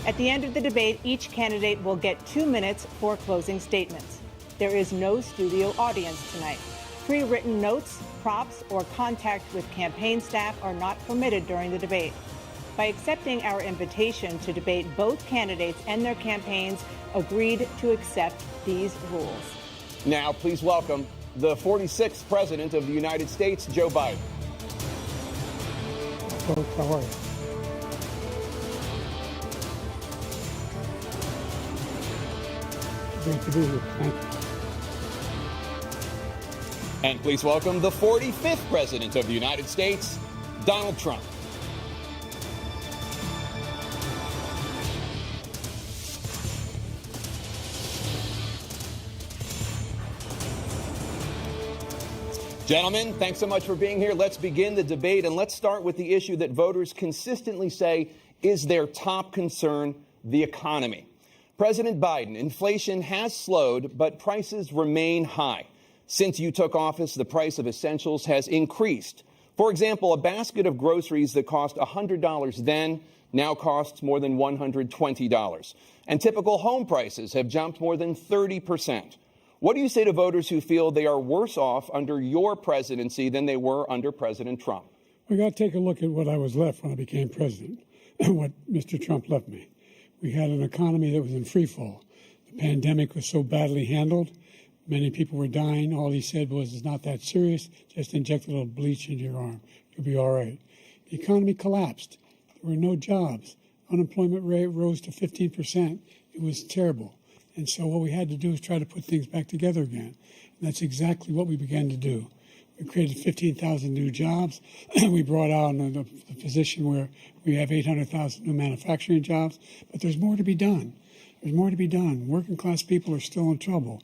At the end of the debate, each candidate will get 2 minutes for closing statements. There is no studio audience tonight. Pre-written notes, props, or contact with campaign staff are not permitted during the debate. By accepting our invitation to debate, both candidates and their campaigns agreed to accept these rules. Now, please welcome the 46th President of the United States, Joe Biden. Folks, how are you? Great to be here. Thank you. And please welcome the 45th President of the United States, Donald Trump. Gentlemen, thanks so much for being here. Let's begin the debate, and let's start with the issue that voters consistently say is their top concern, the economy. President Biden, inflation has slowed, but prices remain high. Since you took office, the price of essentials has increased. For example, a basket of groceries that cost $100 then now costs more than $120. And typical home prices have jumped more than 30%. What do you say to voters who feel they are worse off under your presidency than they were under President Trump? We got to take a look at what I was left when I became president and what Mr. Trump left me. We had an economy that was in free fall. The pandemic was so badly handled. Many people were dying. All he said was, it's not that serious. Just inject a little bleach into your arm. You'll be all right. The economy collapsed. There were no jobs. Unemployment rate rose to 15%. It was terrible. And so what we had to do is try to put things back together again. And that's exactly what we began to do. We created 15,000 new jobs. We brought out the position where we have 800,000 new manufacturing jobs. But there's more to be done. There's more to be done. Working class people are still in trouble.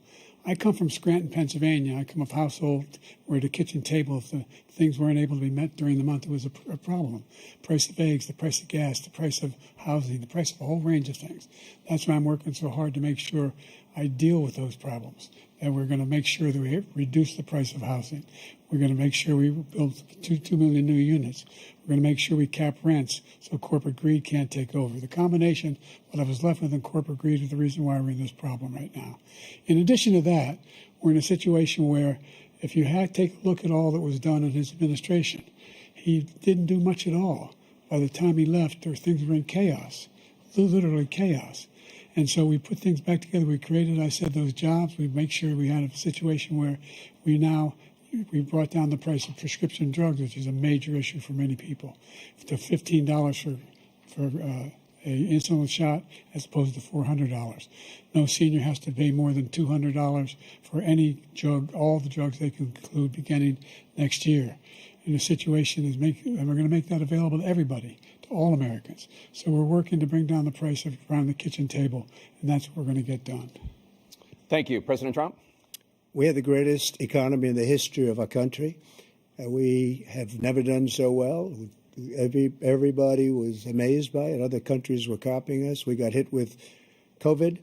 I come from Scranton, Pennsylvania. I come of a household where the kitchen table, if the things weren't able to be met during the month, it was a problem. Price of eggs, the price of gas, the price of housing, the price of a whole range of things. That's why I'm working so hard to make sure I deal with those problems. And we're going to make sure that we reduce the price of housing. We're going to make sure we build 2 million new units. We're going to make sure we cap rents so corporate greed can't take over. The combination, what I was left with in corporate greed, is the reason why we're in this problem right now. In addition to that, we're in a situation where if you take a look at all that was done in his administration, he didn't do much at all. By the time he left, things were in chaos, literally chaos. And so we put things back together. We created, I said, those jobs. We make sure we had a situation where we brought down the price of prescription drugs, which is a major issue for many people, to $15 for an insulin shot as opposed to $400. No senior has to pay more than $200 for any drug, all the drugs they can include beginning next year. And the situation is and we're going to make that available to everybody, to all Americans. So we're working to bring down the price around the kitchen table, and that's what we're going to get done. Thank you. President Trump? We have the greatest economy in the history of our country. We have never done so well. Everybody was amazed by it. Other countries were copying us. We got hit with COVID,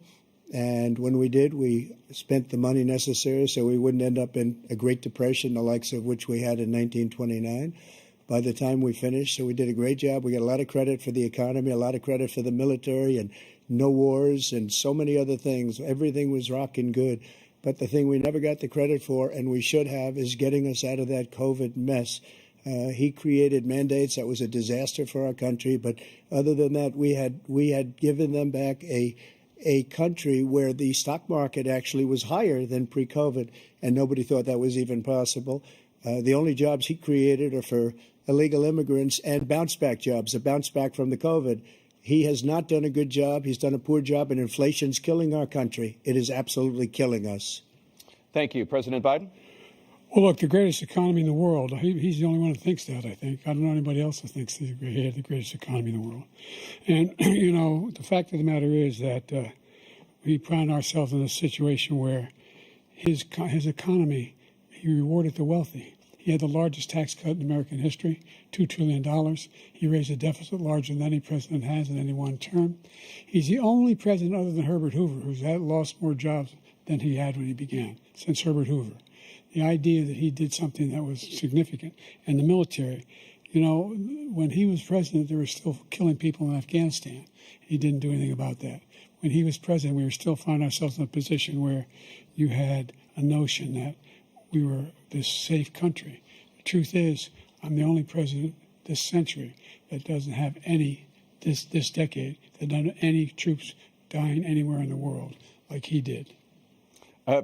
and when we did, we spent the money necessary so we wouldn't end up in a Great Depression, the likes of which we had in 1929. By the time we finished, so we did a great job. We got a lot of credit for the economy, a lot of credit for the military, and no wars, and so many other things. Everything was rocking good. But the thing we never got the credit for, and we should have, is getting us out of that COVID mess. He created mandates that was a disaster for our country. But other than that, we had given them back a country where the stock market actually was higher than pre-COVID, and nobody thought that was even possible. The only jobs he created are for illegal immigrants and bounce back jobs, a bounce back from the COVID. He has not done a good job. He's done a poor job, and inflation's killing our country. It is absolutely killing us. Thank you. President Biden? Well, look, the greatest economy in the world. He's the only one who thinks that, I think. I don't know anybody else who thinks he had the greatest economy in the world. And, the fact of the matter is that we find ourselves in a situation where his economy, he rewarded the wealthy. He had the largest tax cut in American history, $2 trillion. He raised a deficit larger than any president has in any one term. He's the only president other than Herbert Hoover who's lost more jobs than he had when he began, since Herbert Hoover. The idea that he did something that was significant. And the military, when he was president, they were still killing people in Afghanistan. He didn't do anything about that. When he was president, we were still finding ourselves in a position where you had a notion that we were this safe country. The truth is, I'm the only president this century that doesn't have this decade, that doesn't have any troops dying anywhere in the world like he did.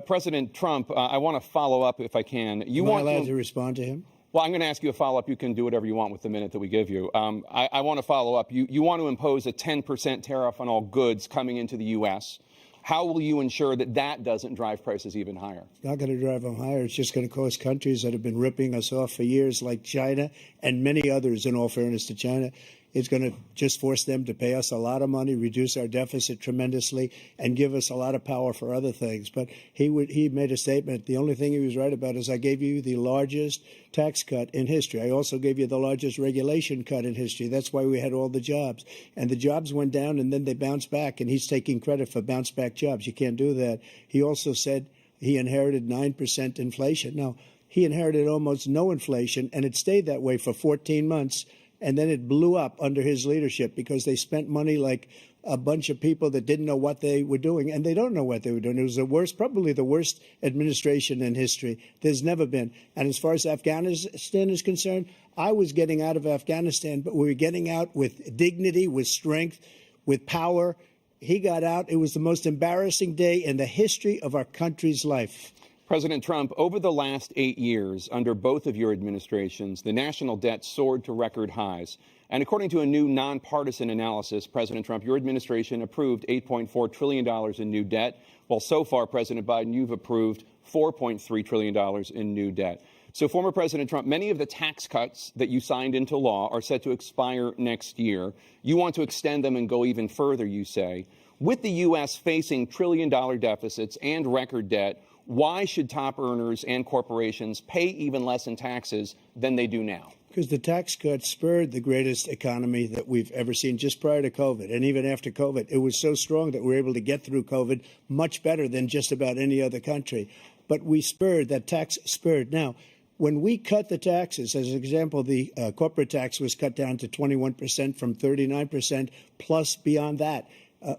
President Trump, I want to follow up if I can. Am I allowed to respond to him? Well, I'm going to ask you a follow-up. You can do whatever you want with the minute that we give you. I want to follow up. You want to impose a 10% tariff on all goods coming into the U.S. How will you ensure that that doesn't drive prices even higher? It's not going to drive them higher. It's just going to cost countries that have been ripping us off for years, like China and many others, in all fairness to China. It's going to just force them to pay us a lot of money, reduce our deficit tremendously, and give us a lot of power for other things. But he made a statement. The only thing he was right about is I gave you the largest tax cut in history. I also gave you the largest regulation cut in history. That's why we had all the jobs. And the jobs went down, and then they bounced back, and he's taking credit for bounce back jobs. You can't do that. He also said he inherited 9% inflation. Now, he inherited almost no inflation, and it stayed that way for 14 months. And then it blew up under his leadership because they spent money like a bunch of people that didn't know what they were doing. And they don't know what they were doing. It was probably the worst administration in history. There's never been. And as far as Afghanistan is concerned, I was getting out of Afghanistan, but we were getting out with dignity, with strength, with power. He got out. It was the most embarrassing day in the history of our country's life. President Trump, over the last 8 years, under both of your administrations, the national debt soared to record highs. And according to a new nonpartisan analysis, President Trump, your administration approved $8.4 trillion in new debt, while so far, President Biden, you've approved $4.3 trillion in new debt. So, former President Trump, many of the tax cuts that you signed into law are set to expire next year. You want to extend them and go even further, you say. With the U.S. facing trillion-dollar deficits and record debt, why should top earners and corporations pay even less in taxes than they do now? Because the tax cuts spurred the greatest economy that we've ever seen just prior to COVID. And even after COVID, it was so strong that we were able to get through COVID much better than just about any other country. But we spurred, that tax spurred. Now, when we cut the taxes, as an example, the corporate tax was cut down to 21% from 39%, plus beyond that.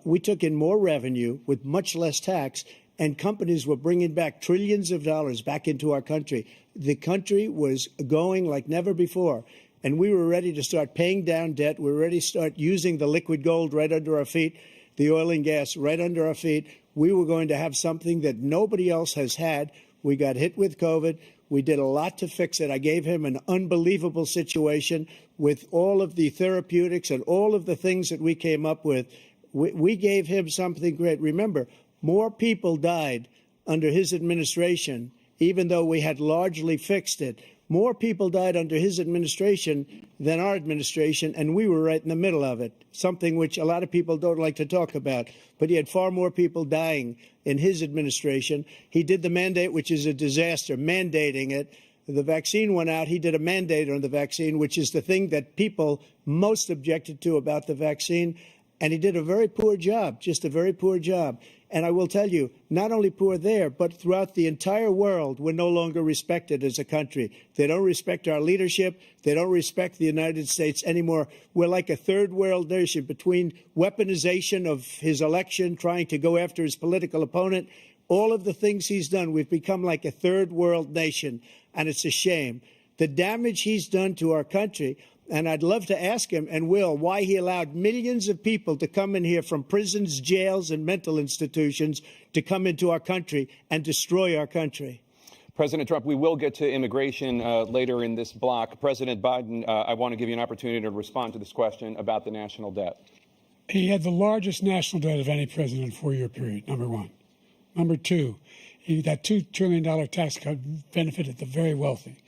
We took in more revenue with much less tax, and companies were bringing back trillions of dollars back into our country. The country was going like never before, and we were ready to start paying down debt. We were ready to start using the liquid gold right under our feet, the oil and gas right under our feet. We were going to have something that nobody else has had. We got hit with COVID. We did a lot to fix it. I gave him an unbelievable situation with all of the therapeutics and all of the things that we came up with. We gave him something great. Remember, more people died under his administration, even though we had largely fixed it. More people died under his administration than our administration, and we were right in the middle of it, something which a lot of people don't like to talk about. But he had far more people dying in his administration. He did the mandate, which is a disaster, mandating it. The vaccine went out. He did a mandate on the vaccine, which is the thing that people most objected to about the vaccine. And he did a very poor job, just a very poor job. And I will tell you, not only poor there, but throughout the entire world, we're no longer respected as a country. They don't respect our leadership. They don't respect the United States anymore. We're like a third world nation between weaponization of his election, trying to go after his political opponent, all of the things he's done. We've become like a third world nation, and it's a shame. The damage he's done to our country. And I'd love to ask him, and will, why he allowed millions of people to come in here from prisons, jails, and mental institutions to come into our country and destroy our country. President Trump, we will get to immigration later in this block. President Biden, I want to give you an opportunity to respond to this question about the national debt. He had the largest national debt of any president in a 4-year period, number one. Number two, that $2 trillion tax cut benefited the very wealthy.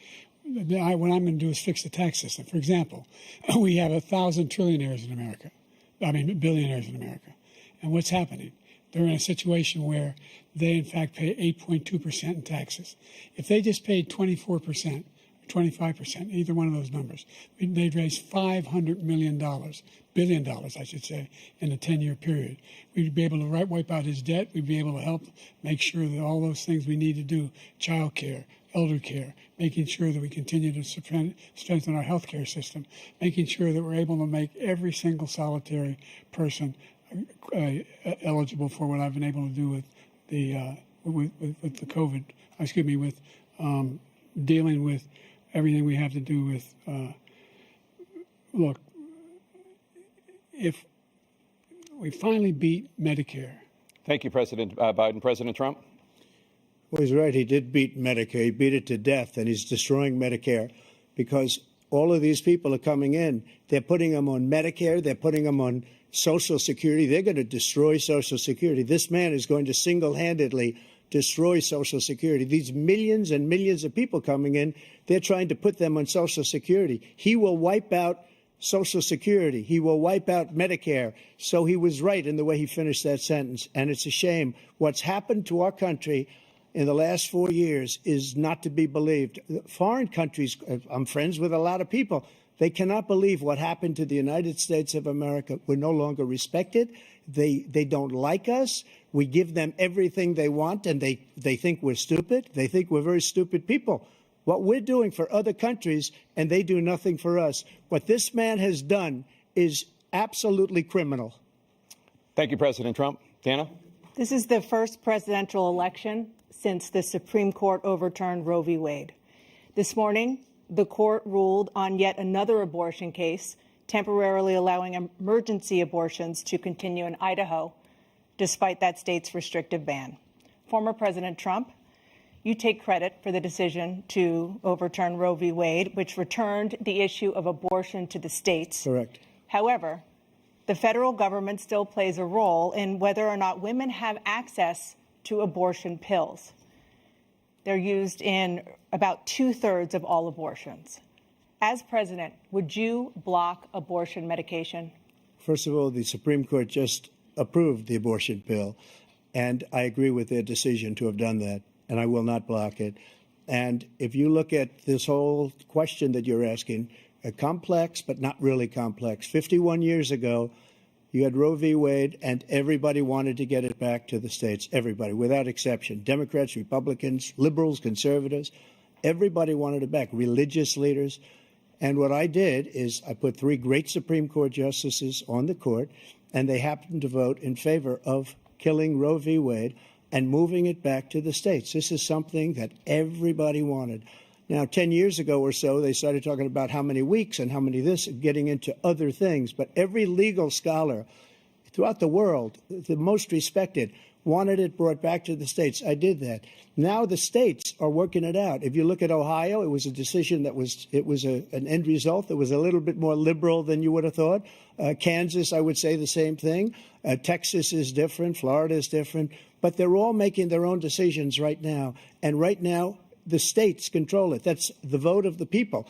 What I'm going to do is fix the tax system. For example, we have 1,000 trillionaires in America. Billionaires in America. And what's happening? They're in a situation where they, in fact, pay 8.2% in taxes. If they just paid 24%, 25%, either one of those numbers, they'd raise $500 billion, I should say, in a 10-year period. We'd be able to wipe out his debt. We'd be able to help make sure that all those things we need to do, child care, elder care, making sure that we continue to strengthen our health care system, making sure that we're able to make every single solitary person eligible for what I've been able to do with the with the COVID, with dealing with everything we have to do with, look, if we finally beat Medicare. Thank you, President Biden. President Trump? Well, he's right. He did beat Medicare. He beat it to death, and he's destroying Medicare because all of these people are coming in. They're putting them on Medicare. They're putting them on Social Security. They're going to destroy Social Security. This man is going to single-handedly destroy Social Security. These millions and millions of people coming in, they're trying to put them on Social Security. He will wipe out Social Security. He will wipe out Medicare. So he was right in the way he finished that sentence. And it's a shame. What's happened to our country in the last 4 years is not to be believed. Foreign countries, I'm friends with a lot of people, they cannot believe what happened to the United States of America. We're no longer respected. They don't like us. We give them everything they want, and they think we're stupid. They think we're very stupid people. What we're doing for other countries, and they do nothing for us. What this man has done is absolutely criminal. Thank you, President Trump. Dana? This is the first presidential election since the Supreme Court overturned Roe v. Wade. This morning, the court ruled on yet another abortion case, temporarily allowing emergency abortions to continue in Idaho, despite that state's restrictive ban. Former President Trump, You take credit for the decision to overturn Roe v. Wade, which returned the issue of abortion to the states. Correct. However, the federal government still plays a role in whether or not women have access to abortion pills. They're used in about 2/3 of all abortions. As president, would you block abortion medication? First of all, the Supreme Court just approved the abortion pill, and I agree with their decision to have done that, and I will not block it. And if you look at this whole question that you're asking, complex but not really complex. 51 years ago, you had Roe v. Wade, and everybody wanted to get it back to the states. Everybody, without exception. Democrats, Republicans, liberals, conservatives. Everybody wanted it back. Religious leaders. And what I did is I put 3 great Supreme Court justices on the court, and they happened to vote in favor of killing Roe v. Wade and moving it back to the states. This is something that everybody wanted. Now, 10 years ago or so, they started talking about how many weeks and how many this, getting into other things. But every legal scholar throughout the world, the most respected, wanted it brought back to the states. I did that. Now the states are working it out. If you look at Ohio, it was a decision that was, an end result that was a little bit more liberal than you would have thought. Kansas, I would say the same thing. Texas is different. Florida is different. But they're all making their own decisions right now. And right now, the states control it. That's the vote of the people.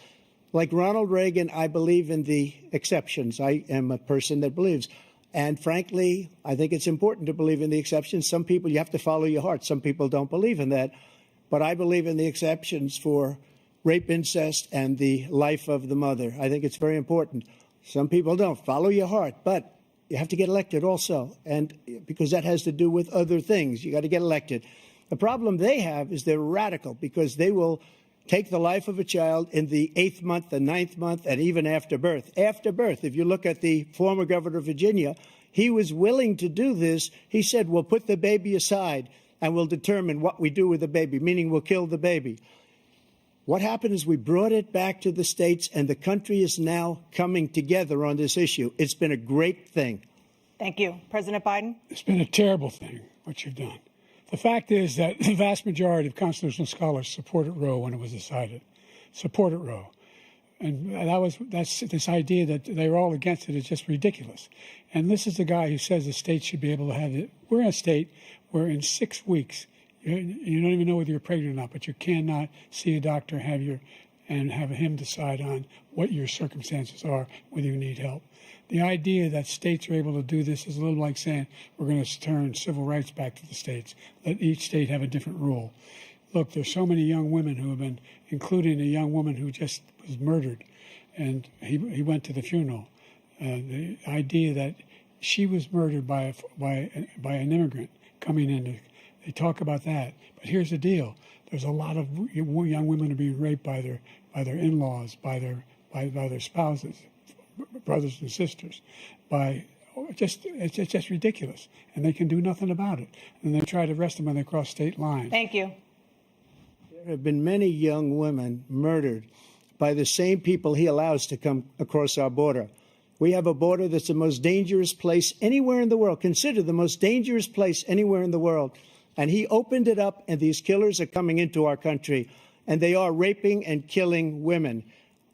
Like Ronald Reagan, I believe in the exceptions. I am a person that believes. And frankly, I think it's important to believe in the exceptions. Some people, you have to follow your heart. Some people don't believe in that. But I believe in the exceptions for rape, incest, and the life of the mother. I think it's very important. Some people don't. Follow your heart. But you have to get elected also. And because that has to do with other things. You got to get elected. The problem they have is they're radical because they will take the life of a child in the 8th month, the 9th month, and even after birth. After birth, if you look at the former governor of Virginia, he was willing to do this. He said, we'll put the baby aside and we'll determine what we do with the baby, meaning we'll kill the baby. What happened is we brought it back to the states, and the country is now coming together on this issue. It's been a great thing. Thank you. President Biden? It's been a terrible thing, what you've done. The fact is that the vast majority of constitutional scholars supported Roe when it was decided, supported Roe. And that's this idea that they're all against it is just ridiculous. And this is the guy who says the state should be able to have it. We're in a state where in 6 weeks, you don't even know whether you're pregnant or not, but you cannot see a doctor and have him decide on what your circumstances are, whether you need help. The idea that states are able to do this is a little like saying we're going to turn civil rights back to the states, let each state have a different rule. Look, there's so many young women who have been, including a young woman who just was murdered, and he went to the funeral. The idea that she was murdered by an immigrant coming in, they talk about that. But here's the deal: there's a lot of young women who are being raped by their in-laws, by their spouses, brothers and sisters, it's just ridiculous, and they can do nothing about it. And they try to arrest them when they cross state lines. Thank you. There have been many young women murdered by the same people he allows to come across our border. We have a border that's the most dangerous place anywhere in the world, considered the most dangerous place anywhere in the world. And he opened it up, and these killers are coming into our country, and they are raping and killing women.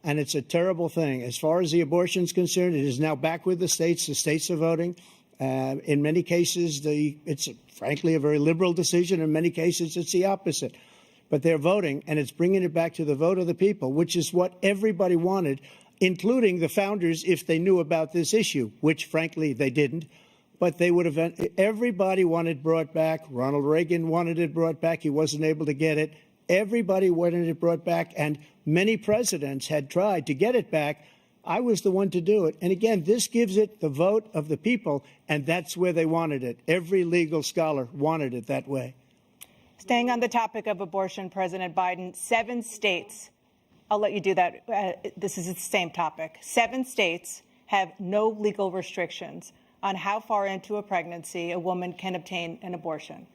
And it's a terrible thing. As far as the abortion is concerned, it is now back with the states. The states are voting. In many cases, it's frankly a very liberal decision. In many cases, it's the opposite. But they're voting, and it's bringing it back to the vote of the people, which is what everybody wanted, including the founders, if they knew about this issue, which, frankly, they didn't. But they would have. Everybody wanted brought back. Ronald Reagan wanted it brought back. He wasn't able to get it. Everybody wanted it brought back, and many presidents had tried to get it back. I was the one to do it. And again, this gives it the vote of the people, and that's where they wanted it. Every legal scholar wanted it that way. Staying on the topic of abortion, President Biden, 7 states, I'll let you do that. This is the same topic. 7 states have no legal restrictions on how far into a pregnancy a woman can obtain an abortion.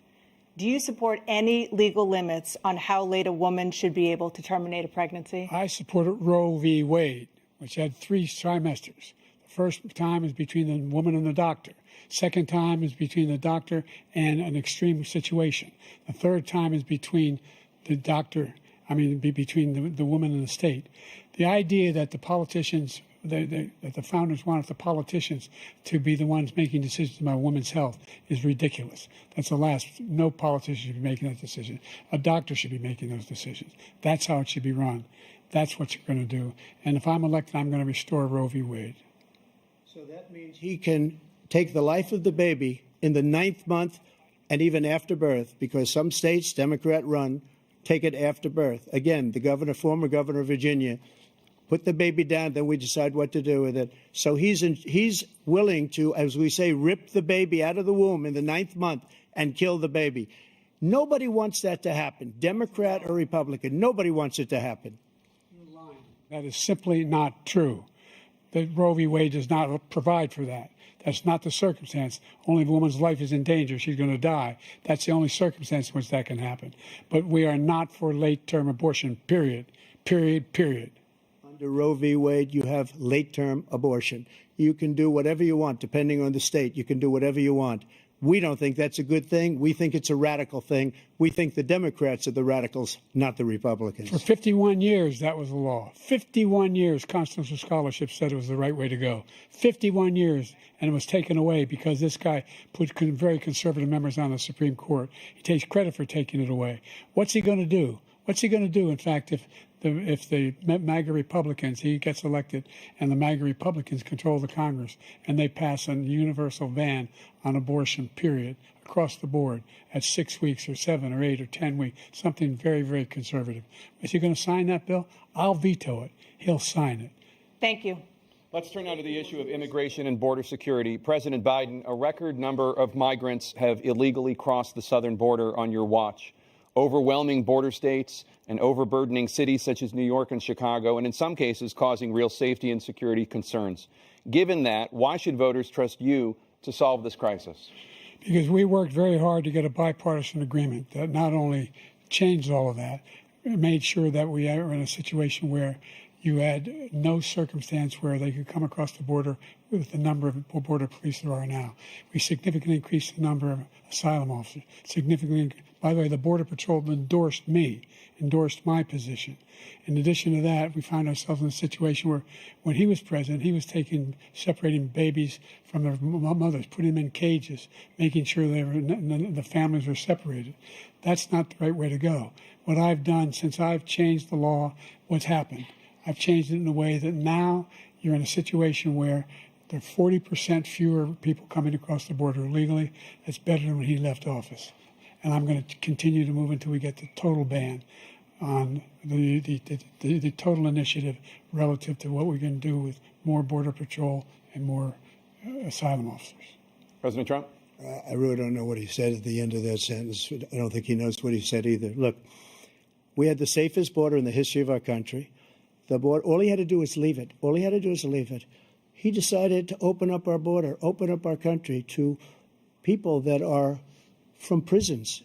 Do you support any legal limits on how late a woman should be able to terminate a pregnancy? I supported Roe v. Wade, which had 3 trimesters. The first time is between the woman and the doctor. Second time is between the doctor and an extreme situation. The third time is between the doctor, between the woman and the state. The idea that the politicians, that the founders wanted the politicians to be the ones making decisions about women's health is ridiculous. That's the last. No politician should be making that decision. A doctor should be making those decisions. That's how it should be run. That's what you're going to do. And if I'm elected, I'm going to restore Roe v. Wade. So that means he can take the life of the baby in the 9th month and even after birth, because some states, Democrat run, take it after birth. Again, the former governor of Virginia, put the baby down, then we decide what to do with it. So he's willing to, as we say, rip the baby out of the womb in the 9th month and kill the baby. Nobody wants that to happen, Democrat or Republican. Nobody wants it to happen. That is simply not true. The Roe v. Wade does not provide for that. That's not the circumstance. Only if a woman's life is in danger, she's going to die. That's the only circumstance in which that can happen. But we are not for late-term abortion, period. Under Roe v. Wade, you have late-term abortion. You can do whatever you want, depending on the state. You can do whatever you want. We don't think that's a good thing. We think it's a radical thing. We think the Democrats are the radicals, not the Republicans. For 51 years, that was the law. 51 years, constitutional scholarship said it was the right way to go. 51 years, and it was taken away because this guy put very conservative members on the Supreme Court. He takes credit for taking it away. What's he going to do? What's he going to do, in fact, if the MAGA Republicans, he gets elected, and the MAGA Republicans control the Congress, and they pass a universal ban on abortion, period, across the board at 6 weeks or 7 or 8 or 10 weeks, something very, very conservative. Is he going to sign that bill? I'll veto it. He'll sign it. Thank you. Let's turn now to the issue of immigration and border security. President Biden, a record number of migrants have illegally crossed the southern border on your watch. Overwhelming border states and overburdening cities such as New York and Chicago, and in some cases causing real safety and security concerns. Given that, why should voters trust you to solve this crisis? Because we worked very hard to get a bipartisan agreement that not only changed all of that, it made sure that we are in a situation where you had no circumstance where they could come across the border with the number of border police there are now. We significantly increased the number of asylum officers, by the way, the Border Patrol endorsed my position. In addition to that, we found ourselves in a situation where when he was president, he was separating babies from their mothers, putting them in cages, making sure the families were separated. That's not the right way to go. What I've done since I've changed the law, what's happened? I've changed it in a way that now you're in a situation where there are 40% fewer people coming across the border illegally. That's better than when he left office. And I'm going to continue to move until we get the total ban on the total initiative relative to what we're going to do with more Border Patrol and more asylum officers. President Trump? I really don't know what he said at the end of that sentence. I don't think he knows what he said either. Look, we had the safest border in the history of our country. The border, all he had to do was leave it. All he had to do was leave it. He decided to open up our border, open up our country to people that are from prisons,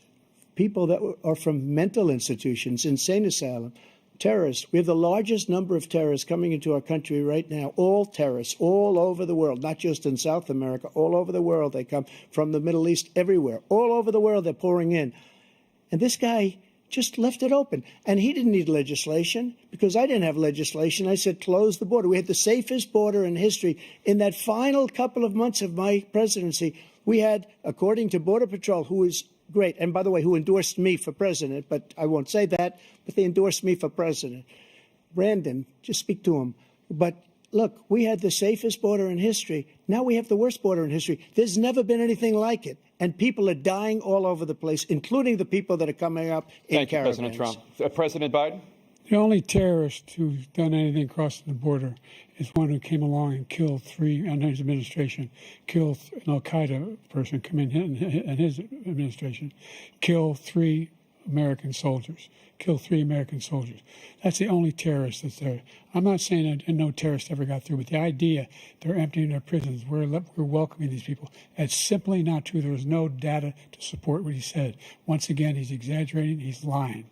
people that are from mental institutions, insane asylum, terrorists. We have the largest number of terrorists coming into our country right now, all terrorists, all over the world, not just in South America, all over the world. They come from the Middle East, everywhere. All over the world, they're pouring in. And this guy just left it open. And he didn't need legislation because I didn't have legislation. I said, close the border. We had the safest border in history. In that final couple of months of my presidency, we had, according to Border Patrol, who is great, and by the way, who endorsed me for president, but I won't say that, but they endorsed me for president. Brandon, just speak to him. But look, we had the safest border in history. Now we have the worst border in history. There's never been anything like it. And people are dying all over the place, including the people that are coming up in caravans. Thank you, President Trump. President Biden? The only terrorist who's done anything crossing the border is one who came along and killed under his administration, killed an al-Qaeda person come in his administration, killed 3 American soldiers, That's the only terrorist that's there. I'm not saying that no terrorist ever got through, but the idea they're emptying their prisons, we're welcoming these people, that's simply not true. There was no data to support what he said. Once again, he's exaggerating, he's lying.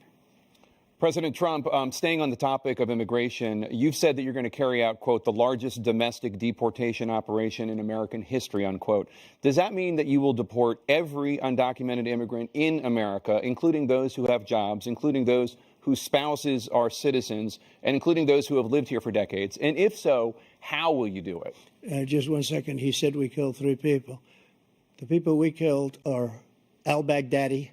President Trump, staying on the topic of immigration, you've said that you're going to carry out, quote, the largest domestic deportation operation in American history, unquote. Does that mean that you will deport every undocumented immigrant in America, including those who have jobs, including those whose spouses are citizens, and including those who have lived here for decades? And if so, how will you do it? Just 1 second. He said we killed 3 people. The people we killed are al-Baghdadi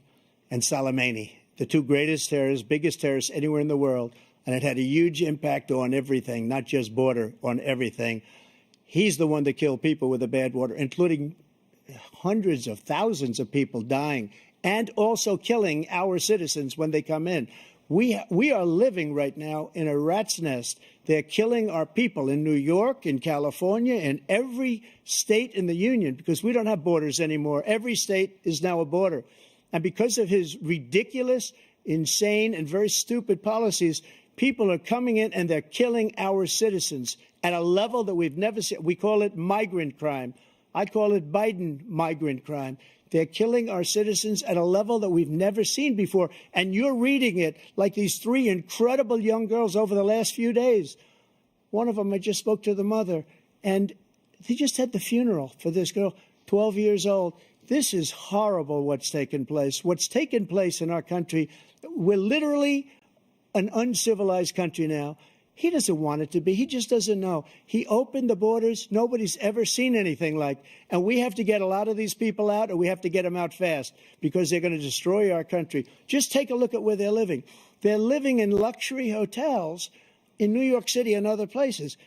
and Soleimani, the 2 greatest terrorists, biggest terrorists anywhere in the world. And it had a huge impact on everything, not just border, on everything. He's the one that killed people with the bad water, including hundreds of thousands of people dying and also killing our citizens when they come in. We are living right now in a rat's nest. They're killing our people in New York, in California, in every state in the union, because we don't have borders anymore. Every state is now a border. And because of his ridiculous, insane, and very stupid policies, people are coming in and they're killing our citizens at a level that we've never seen. We call it migrant crime. I call it Biden migrant crime. They're killing our citizens at a level that we've never seen before. And you're reading it like these 3 incredible young girls over the last few days. One of them, I just spoke to the mother, and they just had the funeral for this girl, 12 years old. This is horrible what's taken place. What's taken place in our country, we're literally an uncivilized country now. He doesn't want it to be. He just doesn't know. He opened the borders. Nobody's ever seen anything like. And we have to get a lot of these people out, or we have to get them out fast, because they're going to destroy our country. Just take a look at where they're living. They're living in luxury hotels in New York City and other places.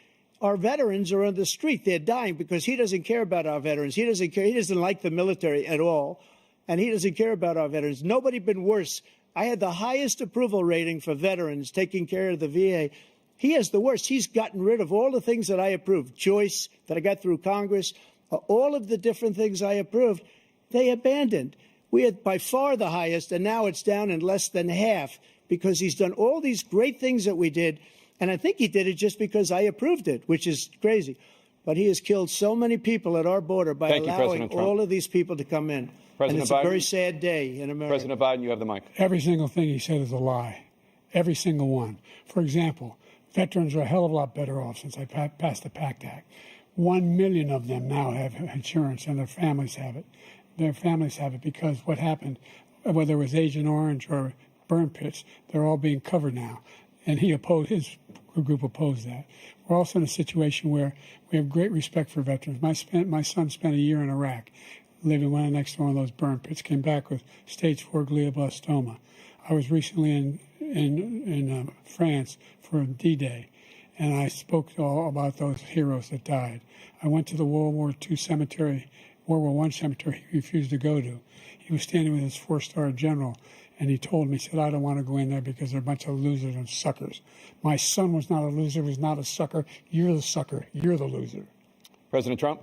Our veterans are on the street. They're dying because he doesn't care about our veterans. He doesn't care. He doesn't like the military at all. And he doesn't care about our veterans. Nobody been worse. I had the highest approval rating for veterans taking care of the VA. He has the worst. He's gotten rid of all the things that I approved. Choice that I got through Congress, all of the different things I approved, they abandoned. We had by far the highest, and now it's down in less than half because he's done all these great things that we did. And I think he did it just because I approved it, which is crazy. But he has killed so many people at our border by allowing all of these people to come in. And it's a very sad day in America. President Biden, you have the mic. Every single thing he said is a lie. Every single one. For example, veterans are a hell of a lot better off since I passed the PACT Act. 1 million of them now have insurance, and their families have it. Their families have it because what happened, whether it was Agent Orange or burn pits, they're all being covered now. And his group opposed that. We're also in a situation where we have great respect for veterans. My son spent a year in Iraq, living right next to one of those burn pits, came back with stage 4 glioblastoma. I was recently in France for D-Day, and I spoke all about those heroes that died. I went to the World War I cemetery he refused to go to. He was standing with his 4-star general, and he told me, he said, I don't want to go in there because they're a bunch of losers and suckers. My son was not a loser, was not a sucker. You're the sucker. You're the loser. President Trump?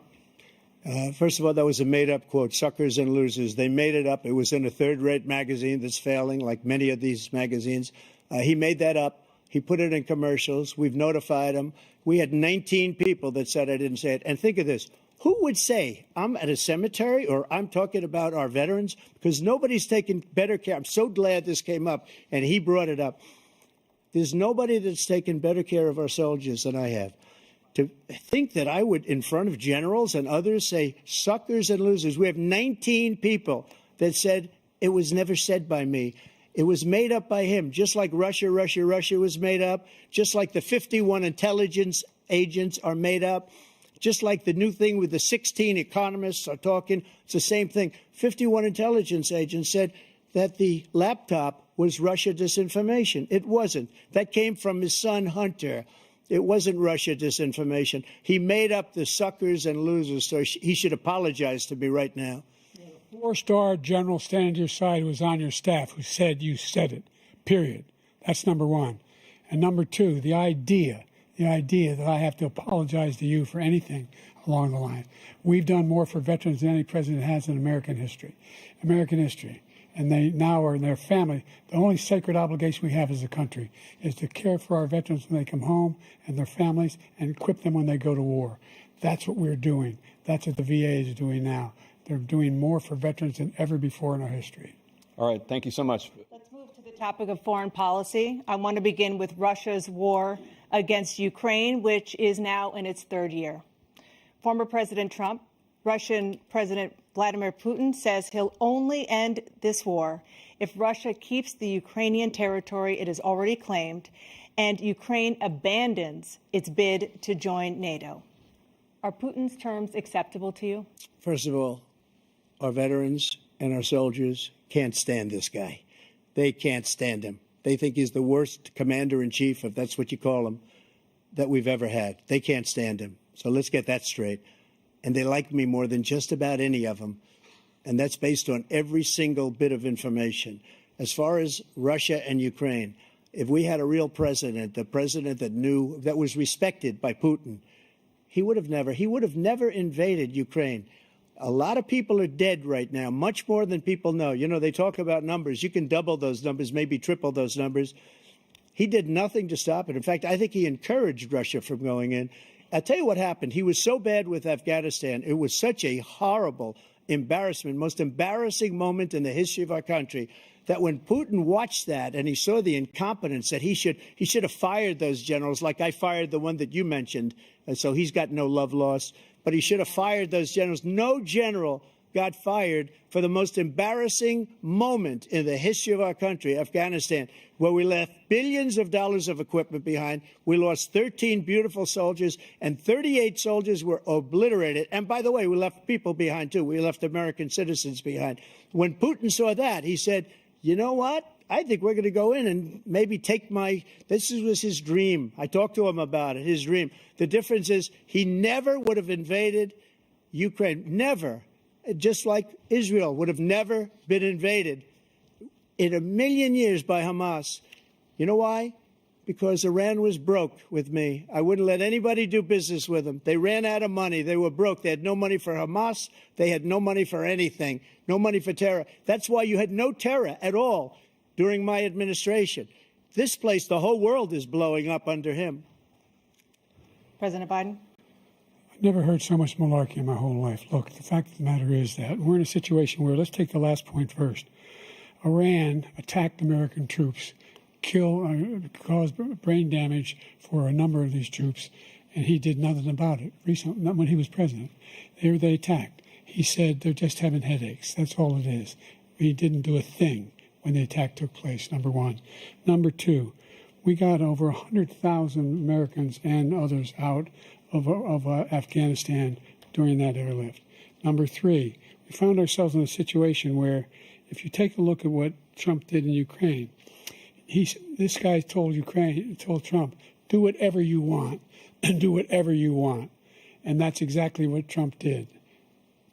First of all, that was a made-up quote, suckers and losers. They made it up. It was in a third-rate magazine that's failing, like many of these magazines. He made that up. He put it in commercials. We've notified him. We had 19 people that said I didn't say it. And think of this. Who would say I'm at a cemetery or I'm talking about our veterans? Because nobody's taken better care. I'm so glad this came up, and he brought it up. There's nobody that's taken better care of our soldiers than I have. To think that I would, in front of generals and others, say suckers and losers. We have 19 people that said it was never said by me. It was made up by him, just like Russia was made up, just like the 51 intelligence agents are made up, just like the new thing with the 16 economists are talking. It's the same thing. 51 intelligence agents said that the laptop was Russia disinformation. It wasn't. That came from his son, Hunter. It wasn't Russia disinformation. He made up the suckers and losers, so he should apologize to me right now. 4-star general standing to your side who was on your staff who said you said it, period. That's number one. And number two, the idea that I have to apologize to you for anything along the line. We've done more for veterans than any president has in American history. And they now are in their family. The only sacred obligation we have as a country is to care for our veterans when they come home and their families and equip them when they go to war. That's what we're doing. That's what the VA is doing now. They're doing more for veterans than ever before in our history. All right. Thank you so much. Let's move to the topic of foreign policy, I want to begin with Russia's war against Ukraine, which is now in its third year. Former President Trump, Russian President Vladimir Putin says he'll only end this war if Russia keeps the Ukrainian territory it has already claimed and Ukraine abandons its bid to join NATO. Are Putin's terms acceptable to you? First of all, our veterans and our soldiers can't stand this guy. They can't stand him. They think he's the worst commander-in-chief, if that's what you call him, that we've ever had. They can't stand him. So let's get that straight. And they like me more than just about any of them. And that's based on every single bit of information. As far as Russia and Ukraine, if we had a real president, the president that knew, that was respected by Putin, he would have never invaded Ukraine. A lot of people are dead right now, much more than people know. You know, they talk about numbers. You can double those numbers, maybe triple those numbers. He did nothing to stop it. In fact, I think he encouraged Russia from going in. I'll tell you what happened. He was so bad with Afghanistan. It was such a horrible embarrassment, most embarrassing moment in the history of our country, that when Putin watched that and he saw the incompetence, that he should have fired those generals, like I fired the one that you mentioned. And so he's got no love lost. But he should have fired those generals. No general got fired for the most embarrassing moment in the history of our country, Afghanistan, where we left billions of dollars of equipment behind. We lost 13 beautiful soldiers, and 38 soldiers were obliterated. And by the way, we left people behind, too. We left American citizens behind. When Putin saw that, he said, you know what? I think we're going to go in and maybe take this was his dream. I talked to him about it, his dream. The difference is he never would have invaded Ukraine, never. Just like Israel would have never been invaded in a million years by Hamas. You know why? Because Iran was broke with me. I wouldn't let anybody do business with them. They ran out of money. They were broke. They had no money for Hamas. They had no money for anything, no money for terror. That's why you had no terror at all during my administration. This place, the whole world is blowing up under him. President Biden? I've never heard so much malarkey in my whole life. Look, the fact of the matter is that we're in a situation where, let's take the last point first. Iran attacked American troops, caused brain damage for a number of these troops, and he did nothing about it. Recently, not when he was president. They attacked. He said they're just having headaches. That's all it is. He didn't do a thing when the attack took place, number one. Number two, we got over 100,000 Americans and others out of Afghanistan during that airlift. Number three, we found ourselves in a situation where, if you take a look at what Trump did in Ukraine, this guy told Trump, do whatever you want, do whatever you want. And that's exactly what Trump did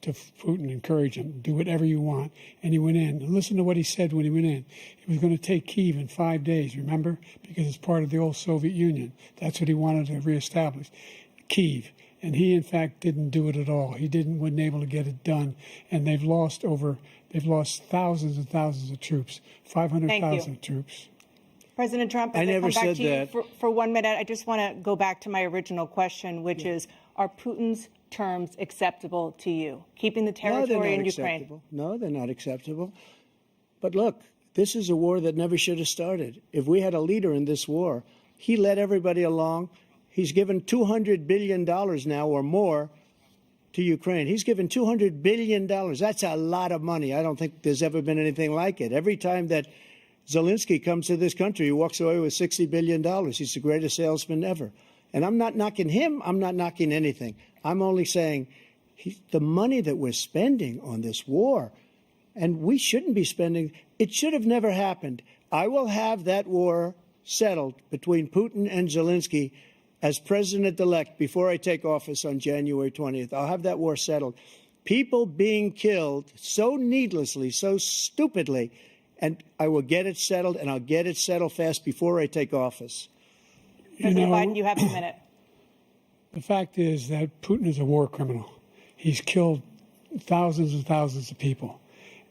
to Putin, encourage him, do whatever you want. And he went in. And listen to what he said when he went in. He was going to take Kyiv in 5 days, remember? Because it's part of the old Soviet Union. That's what he wanted to reestablish, Kyiv. And he, in fact, didn't do it at all. He wasn't able to get it done. And they've lost thousands and thousands of troops, 500,000 troops. President Trump, I never come back said to you that. for 1 minute, I just want to go back to my original question, which is, are Putin's terms acceptable to you? Keeping the territory in Ukraine? No, they're not acceptable. But look, this is a war that never should have started. If we had a leader in this war, he led everybody along. He's given $200 billion now or more to Ukraine. He's given $200 billion. That's a lot of money. I don't think there's ever been anything like it. Every time that Zelensky comes to this country, he walks away with $60 billion. He's the greatest salesman ever. And I'm not knocking him. I'm not knocking anything. I'm only saying the money that we're spending on this war, and we shouldn't be spending, it should have never happened. I will have that war settled between Putin and Zelensky as president-elect before I take office on January 20th. I'll have that war settled. People being killed so needlessly, so stupidly, and I will get it settled, and I'll get it settled fast before I take office. President Biden, you have a minute. The fact is that Putin is a war criminal. He's killed thousands and thousands of people.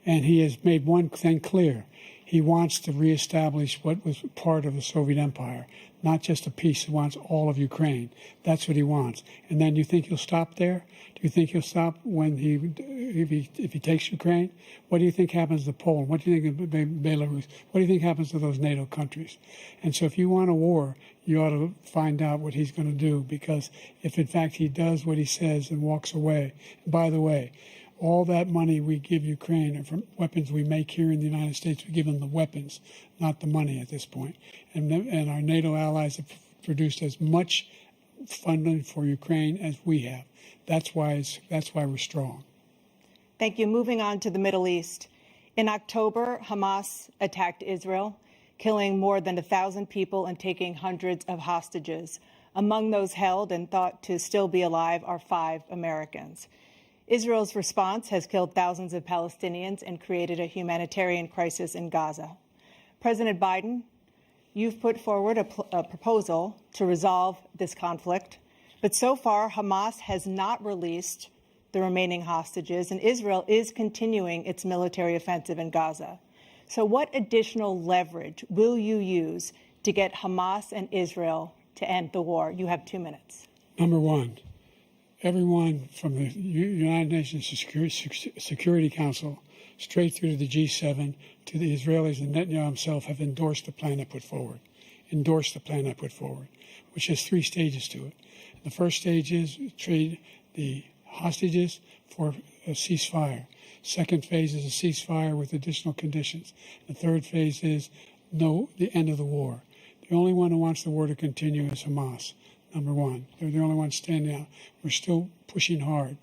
And he has made one thing clear. He wants to reestablish what was part of the Soviet Empire, not just a piece. He wants all of Ukraine. That's what he wants. And then you think he'll stop there? Do you think he'll stop when if he takes Ukraine? What do you think happens to Poland? What do you think of Belarus? What do you think happens to those NATO countries? And so if you want a war, you ought to find out what he's going to do, because if in fact he does what he says and walks away, and by the way, all that money we give Ukraine are from weapons we make here in the United States. We give them the weapons, not the money at this point. And our NATO allies have produced as much funding for Ukraine as we have. That's why we're strong. Thank you. Moving on to the Middle East. In October, Hamas attacked Israel, killing more than 1,000 people and taking hundreds of hostages. Among those held and thought to still be alive are 5 Americans. Israel's response has killed thousands of Palestinians and created a humanitarian crisis in Gaza. President Biden, you've put forward a proposal to resolve this conflict, but so far Hamas has not released the remaining hostages, and Israel is continuing its military offensive in Gaza. So what additional leverage will you use to get Hamas and Israel to end the war? You have 2 minutes. Number one, everyone from the United Nations Security Council straight through to the G7 to the Israelis and Netanyahu himself have endorsed the plan I put forward, which has 3 stages to it. The first stage is trade the hostages for a ceasefire. Second phase is a ceasefire with additional conditions. The third phase is the end of the war. The only one who wants the war to continue is Hamas. Number one, they're the only ones standing out. We're still pushing hard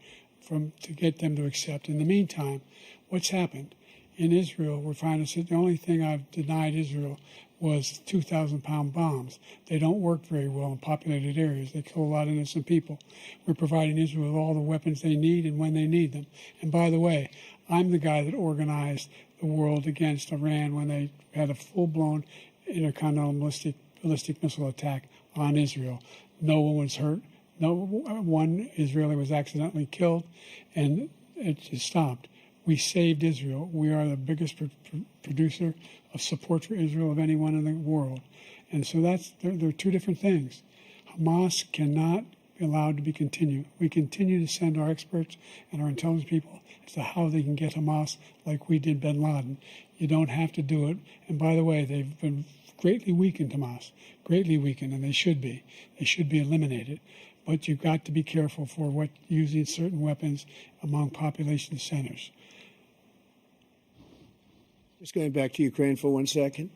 to get them to accept. In the meantime, what's happened? In Israel, we're finding the only thing I've denied Israel was 2,000-pound bombs. They don't work very well in populated areas. They kill a lot of innocent people. We're providing Israel with all the weapons they need and when they need them. And by the way, I'm the guy that organized the world against Iran when they had a full-blown intercontinental ballistic missile attack on Israel. No one was hurt. No one Israeli was accidentally killed, and it just stopped. We saved Israel. We are the biggest producer of support for Israel of anyone in the world. And so there are 2 different things. Hamas cannot be allowed to be continued. We continue to send our experts and our intelligence people as to how they can get Hamas like we did bin Laden. You don't have to do it. And by the way, they've been greatly weakened, Hamas, greatly weakened, and they should be. They should be eliminated. But you've got to be careful for using certain weapons among population centers. Just going back to Ukraine for 1 second.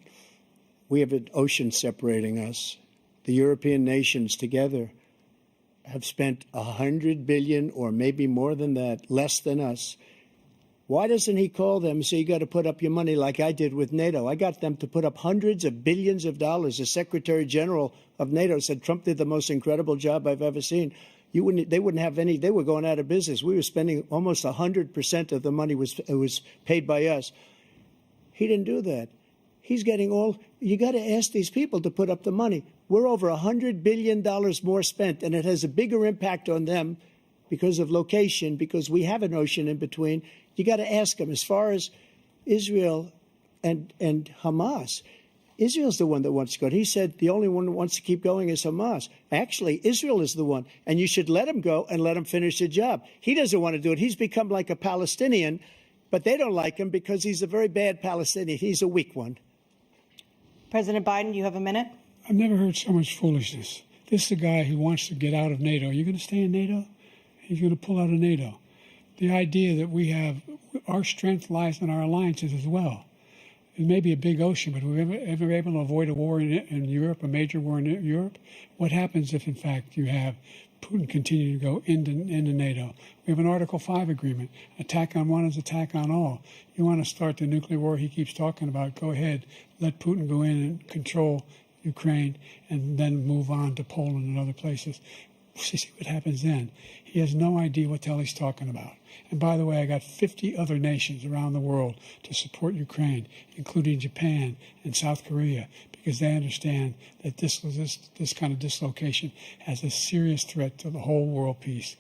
We have an ocean separating us. The European nations together have spent $100 billion, or maybe more than that, less than us. Why doesn't he call them and say, you got to put up your money like I did with NATO? I got them to put up hundreds of billions of dollars. The Secretary General of NATO said Trump did the most incredible job I've ever seen. They wouldn't have any. They were going out of business. We were spending almost 100% of the money was paid by us. He didn't do that. He's getting all. You got to ask these people to put up the money. We're over $100 billion more spent, and it has a bigger impact on them because of location, because we have an ocean in between. You got to ask them. As far as Israel and Hamas, Israel's the one that wants to go. He said the only one that wants to keep going is Hamas. Actually, Israel is the one, and you should let him go and let him finish the job. He doesn't want to do it. He's become like a Palestinian, but they don't like him because he's a very bad Palestinian. He's a weak one. President Biden, you have a minute. I've never heard so much foolishness. This is a guy who wants to get out of NATO. Are you going to stay in NATO? He's going to pull out of NATO. The idea that we have, our strength lies in our alliances as well. It may be a big ocean, but we're ever able to avoid a war in Europe, a major war in Europe? What happens if, in fact, you have Putin continue to go into NATO? We have an Article 5 agreement. Attack on one is attack on all. You want to start the nuclear war he keeps talking about, go ahead. Let Putin go in and control Ukraine and then move on to Poland and other places. See what happens then. He has no idea what the hell he's talking about. And by the way, I got 50 other nations around the world to support Ukraine, including Japan and South Korea, because they understand that this kind of dislocation has a serious threat to the whole world peace.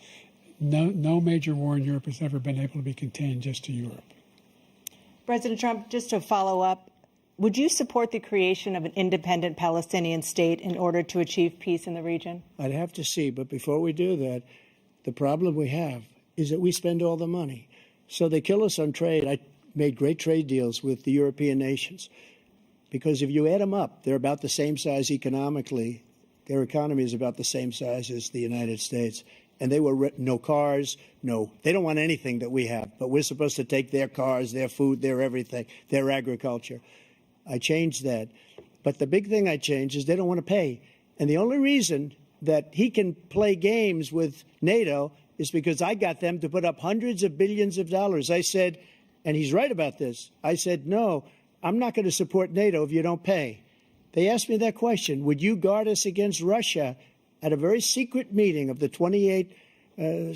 No major war in Europe has ever been able to be contained just to Europe. President Trump, just to follow up, Would you support the creation of an independent Palestinian state in order to achieve peace in the region? I'd have to see, but before we do that, the problem we have is that we spend all the money. So they kill us on trade. I made great trade deals with the European nations because if you add them up, they're about the same size economically. Their economy is about the same size as the United States. And they were no cars, they don't want anything that we have, but we're supposed to take their cars, their food, their everything, their agriculture. I changed that. But the big thing I changed is they don't want to pay. And the only reason that he can play games with NATO is because I got them to put up hundreds of billions of dollars. I said, and he's right about this, I said, no, I'm not going to support NATO if you don't pay. They asked me that question, would you guard us against Russia, at a very secret meeting of the 28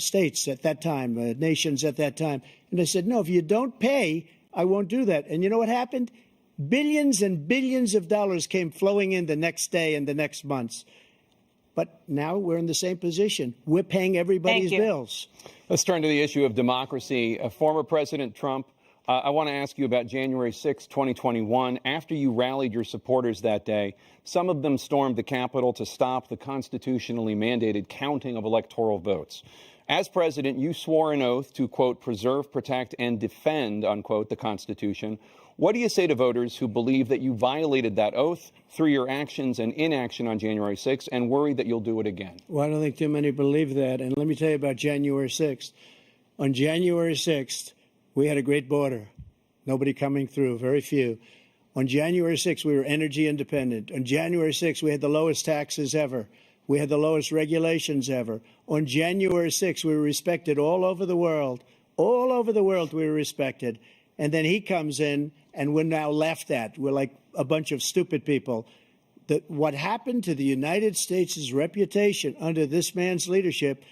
states at that time, nations at that time. And I said, no, if you don't pay, I won't do that. And you know what happened? Billions and billions of dollars came flowing in the next day and the next months. But now we're in the same position. We're paying everybody's bills. Let's turn to the issue of democracy. Former President Trump, I want to ask you about January 6, 2021. After you rallied your supporters that day, some of them stormed the Capitol to stop the constitutionally mandated counting of electoral votes. As president, you swore an oath to, quote, preserve, protect, and defend, unquote, the Constitution. What do you say to voters who believe that you violated that oath through your actions and inaction on January 6th and worry that you'll do it again? Well, I don't think too many believe that. And let me tell you about January 6th. On January 6th, we had a great border. Nobody coming through, very few. On January 6th, we were energy independent. On January 6th, we had the lowest taxes ever. We had the lowest regulations ever. On January 6th, we were respected all over the world. All over the world, we were respected. And then he comes in, and we're now laughed at. We're like a bunch of stupid people. What happened to the United States' reputation under this man's leadership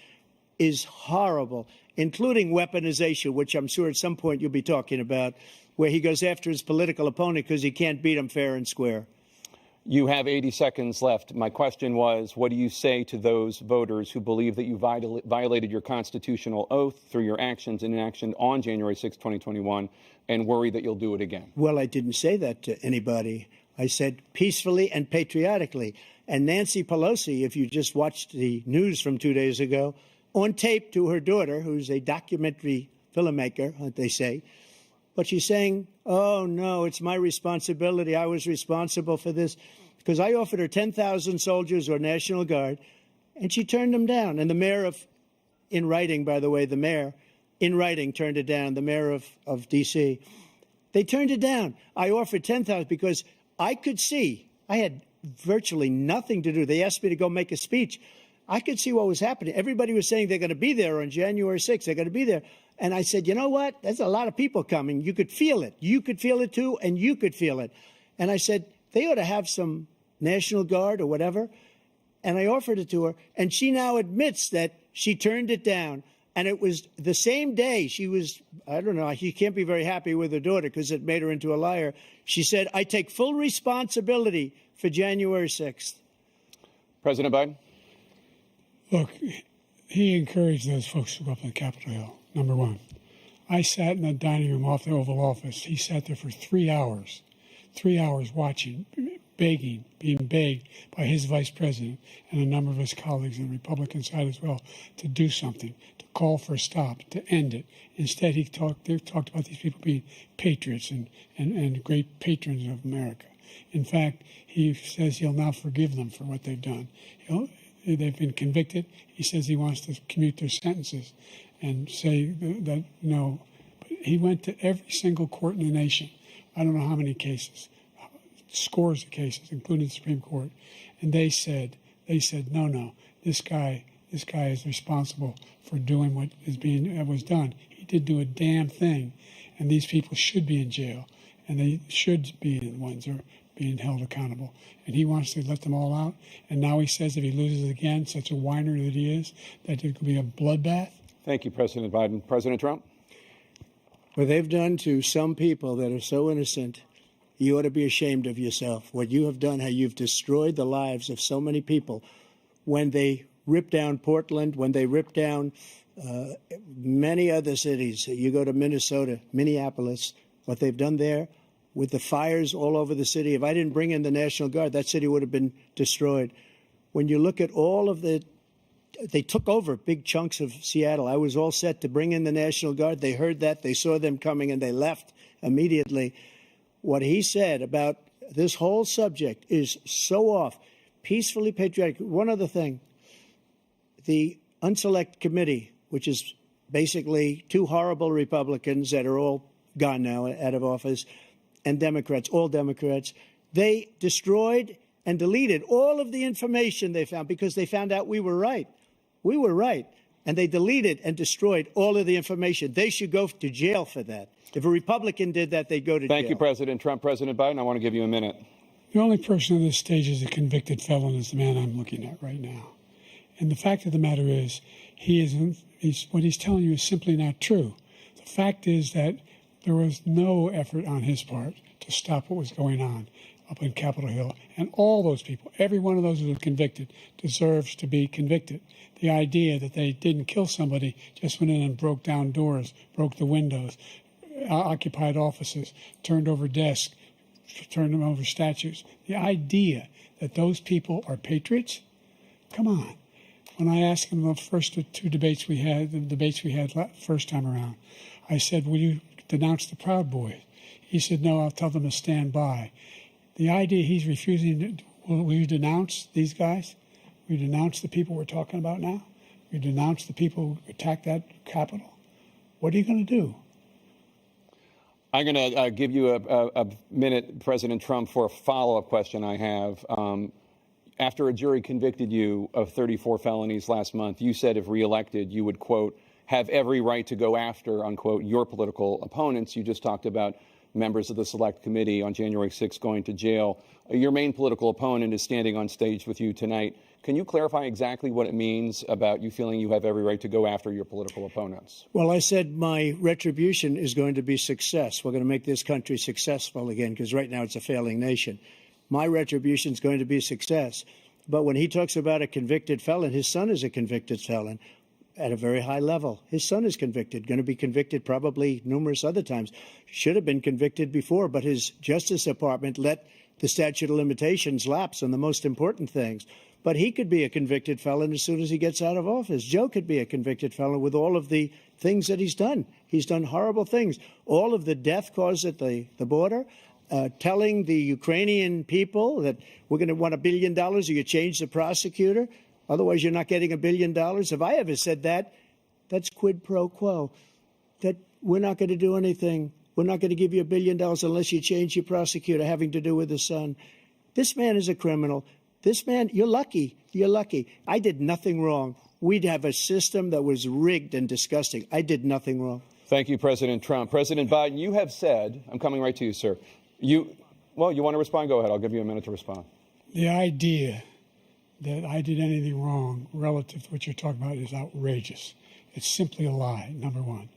is horrible, including weaponization, which I'm sure at some point you'll be talking about, where he goes after his political opponent because he can't beat him fair and square. You have 80 seconds left. My question was, what do you say to those voters who believe that you violated your constitutional oath through your actions and inaction on January 6, 2021, and worry that you'll do it again? Well, I didn't say that to anybody. I said peacefully and patriotically. And Nancy Pelosi, if you just watched the news from 2 days ago, on tape to her daughter, who's a documentary filmmaker, they say, but she's saying, oh, no, it's my responsibility. I was responsible for this because I offered her 10,000 soldiers or National Guard, and she turned them down. And the mayor in writing, by the way, the mayor in writing turned it down, the mayor of D.C. They turned it down. I offered 10,000 because I could see I had virtually nothing to do. They asked me to go make a speech. I could see what was happening. Everybody was saying they're going to be there on January 6th. They're going to be there. And I said, you know what? There's a lot of people coming. You could feel it. You could feel it, too, and you could feel it. And I said, they ought to have some National Guard or whatever. And I offered it to her. And she now admits that she turned it down. And it was the same day she was, I don't know, she can't be very happy with her daughter because it made her into a liar. She said, I take full responsibility for January 6th. President Biden? Look, he encouraged those folks to go up on Capitol Hill, number one. I sat in the dining room off the Oval Office. He sat there for 3 hours watching, begging, being begged by his vice president and a number of his colleagues on the Republican side as well to do something, to call for a stop, to end it. Instead, they talked about these people being patriots and great patrons of America. In fact, he says he'll now forgive them for what they've done. They've been convicted. He says he wants to commute their sentences and say that no. But he went to every single court in the nation. I don't know how many cases, scores of cases, including the Supreme Court. And they said, no, this guy is responsible for doing what was done. He did do a damn thing. And these people should be in jail. And they should be the ones that are being held accountable. And he wants to let them all out. And now he says if he loses again, such a whiner that he is, that it could be a bloodbath. Thank you, President Biden. President Trump? What they've done to some people that are so innocent, you ought to be ashamed of yourself. What you have done, how you've destroyed the lives of so many people. When they ripped down Portland, when they ripped down many other cities, you go to Minnesota, Minneapolis, what they've done there, with the fires all over the city. If I didn't bring in the National Guard, that city would have been destroyed. When you look at all of they took over big chunks of Seattle. I was all set to bring in the National Guard. They heard that, they saw them coming, and they left immediately. What he said about this whole subject is so off. Peacefully patriotic. One other thing, the Unselect Committee, which is basically two horrible Republicans that are all gone now, out of office, and Democrats, all Democrats, they destroyed and deleted all of the information they found because they found out we were right. We were right. And they deleted and destroyed all of the information. They should go to jail for that. If a Republican did that, they'd go to jail. Thank you, President Trump. President Biden, I want to give you a minute. The only person on this stage is a convicted felon is the man I'm looking at right now. And the fact of the matter is, what he's telling you is simply not true. The fact is that there was no effort on his part to stop what was going on up in Capitol Hill. And all those people, every one of those who were convicted, deserves to be convicted. The idea that they didn't kill somebody, just went in and broke down doors, broke the windows, occupied offices, turned over desks, turned them over statues. The idea that those people are patriots? Come on. When I asked him the first two debates we had, first time around, I said, will you denounce the Proud Boys? He said, no, I'll tell them to stand by. The idea he's refusing, will you denounce these guys? Will you denounce the people we're talking about now? Will you denounce the people who attacked that Capitol? What are you going to do? I'm going to give you a minute, President Trump, for a follow-up question I have. After a jury convicted you of 34 felonies last month, you said if reelected, you would, quote, have every right to go after, unquote, your political opponents. You just talked about members of the Select Committee on January 6th going to jail. Your main political opponent is standing on stage with you tonight. Can you clarify exactly what it means about you feeling you have every right to go after your political opponents? Well, I said my retribution is going to be success. We're going to make this country successful again, because right now it's a failing nation. My retribution is going to be success. But when he talks about a convicted felon, his son is a convicted felon at a very high level. His son is convicted, going to be convicted probably numerous other times. Should have been convicted before, but his Justice Department let the statute of limitations lapse on the most important things. But he could be a convicted felon as soon as he gets out of office. Joe could be a convicted felon with all of the things that he's done. He's done horrible things. All of the death caused at the border, telling the Ukrainian people that we're going to want $1 billion or you change the prosecutor. Otherwise, you're not getting $1 billion. If I ever said that, that's quid pro quo. That we're not going to do anything. We're not going to give you $1 billion unless you change your prosecutor having to do with the son. This man is a criminal. This man, you're lucky. You're lucky. I did nothing wrong. We'd have a system that was rigged and disgusting. I did nothing wrong. Thank you, President Trump. President Biden, you have said, I'm coming right to you, sir. You want to respond? Go ahead. I'll give you a minute to respond. The idea that I did anything wrong relative to what you're talking about is outrageous. It's simply a lie, number one.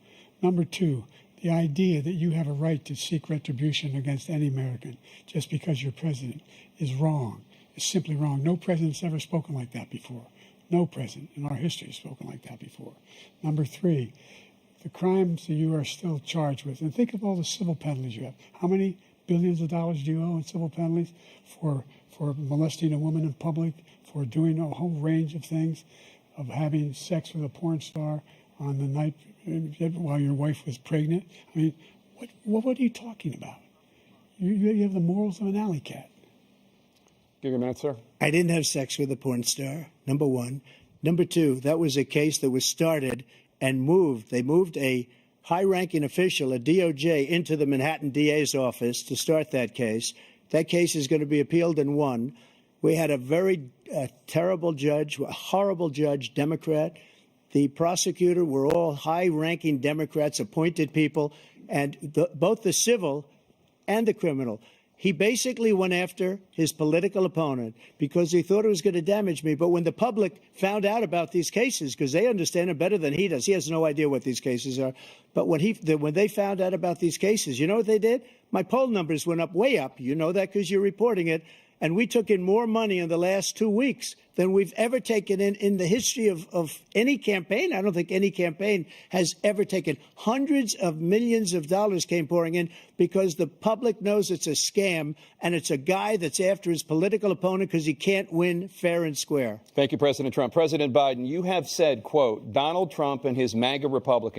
Number two, the idea that you have a right to seek retribution against any American just because you're president is wrong. It's simply wrong. No president's ever spoken like that before. No president in our history has spoken like that before. Number three, the crimes that you are still charged with, and think of all the civil penalties you have. How many billions of dollars do you owe in civil penalties for molesting a woman in public, for doing a whole range of things, of having sex with a porn star on the night while your wife was pregnant? I mean, what are you talking about? You have the morals of an alley cat. Give you a minute, sir. I didn't have sex with a porn star, number one. Number two, that was a case that was started and moved. They moved a high-ranking official at DOJ into the Manhattan DA's office to start that case. That case is going to be appealed and won. We had a very terrible judge, a horrible judge, Democrat. The prosecutor were all high-ranking Democrats, appointed people, and both the civil and the criminal. He basically went after his political opponent because he thought it was going to damage me. But when the public found out about these cases, because they understand it better than he does, he has no idea what these cases are. But when they found out about these cases, you know what they did? My poll numbers went up, way up. You know that because you're reporting it. And we took in more money in the last 2 weeks than we've ever taken in the history of any campaign. I don't think any campaign has ever taken. Hundreds of millions of dollars came pouring in because the public knows it's a scam, and it's a guy that's after his political opponent because he can't win fair and square. Thank you, President Trump. President Biden, you have said, quote, Donald Trump and his MAGA Republicans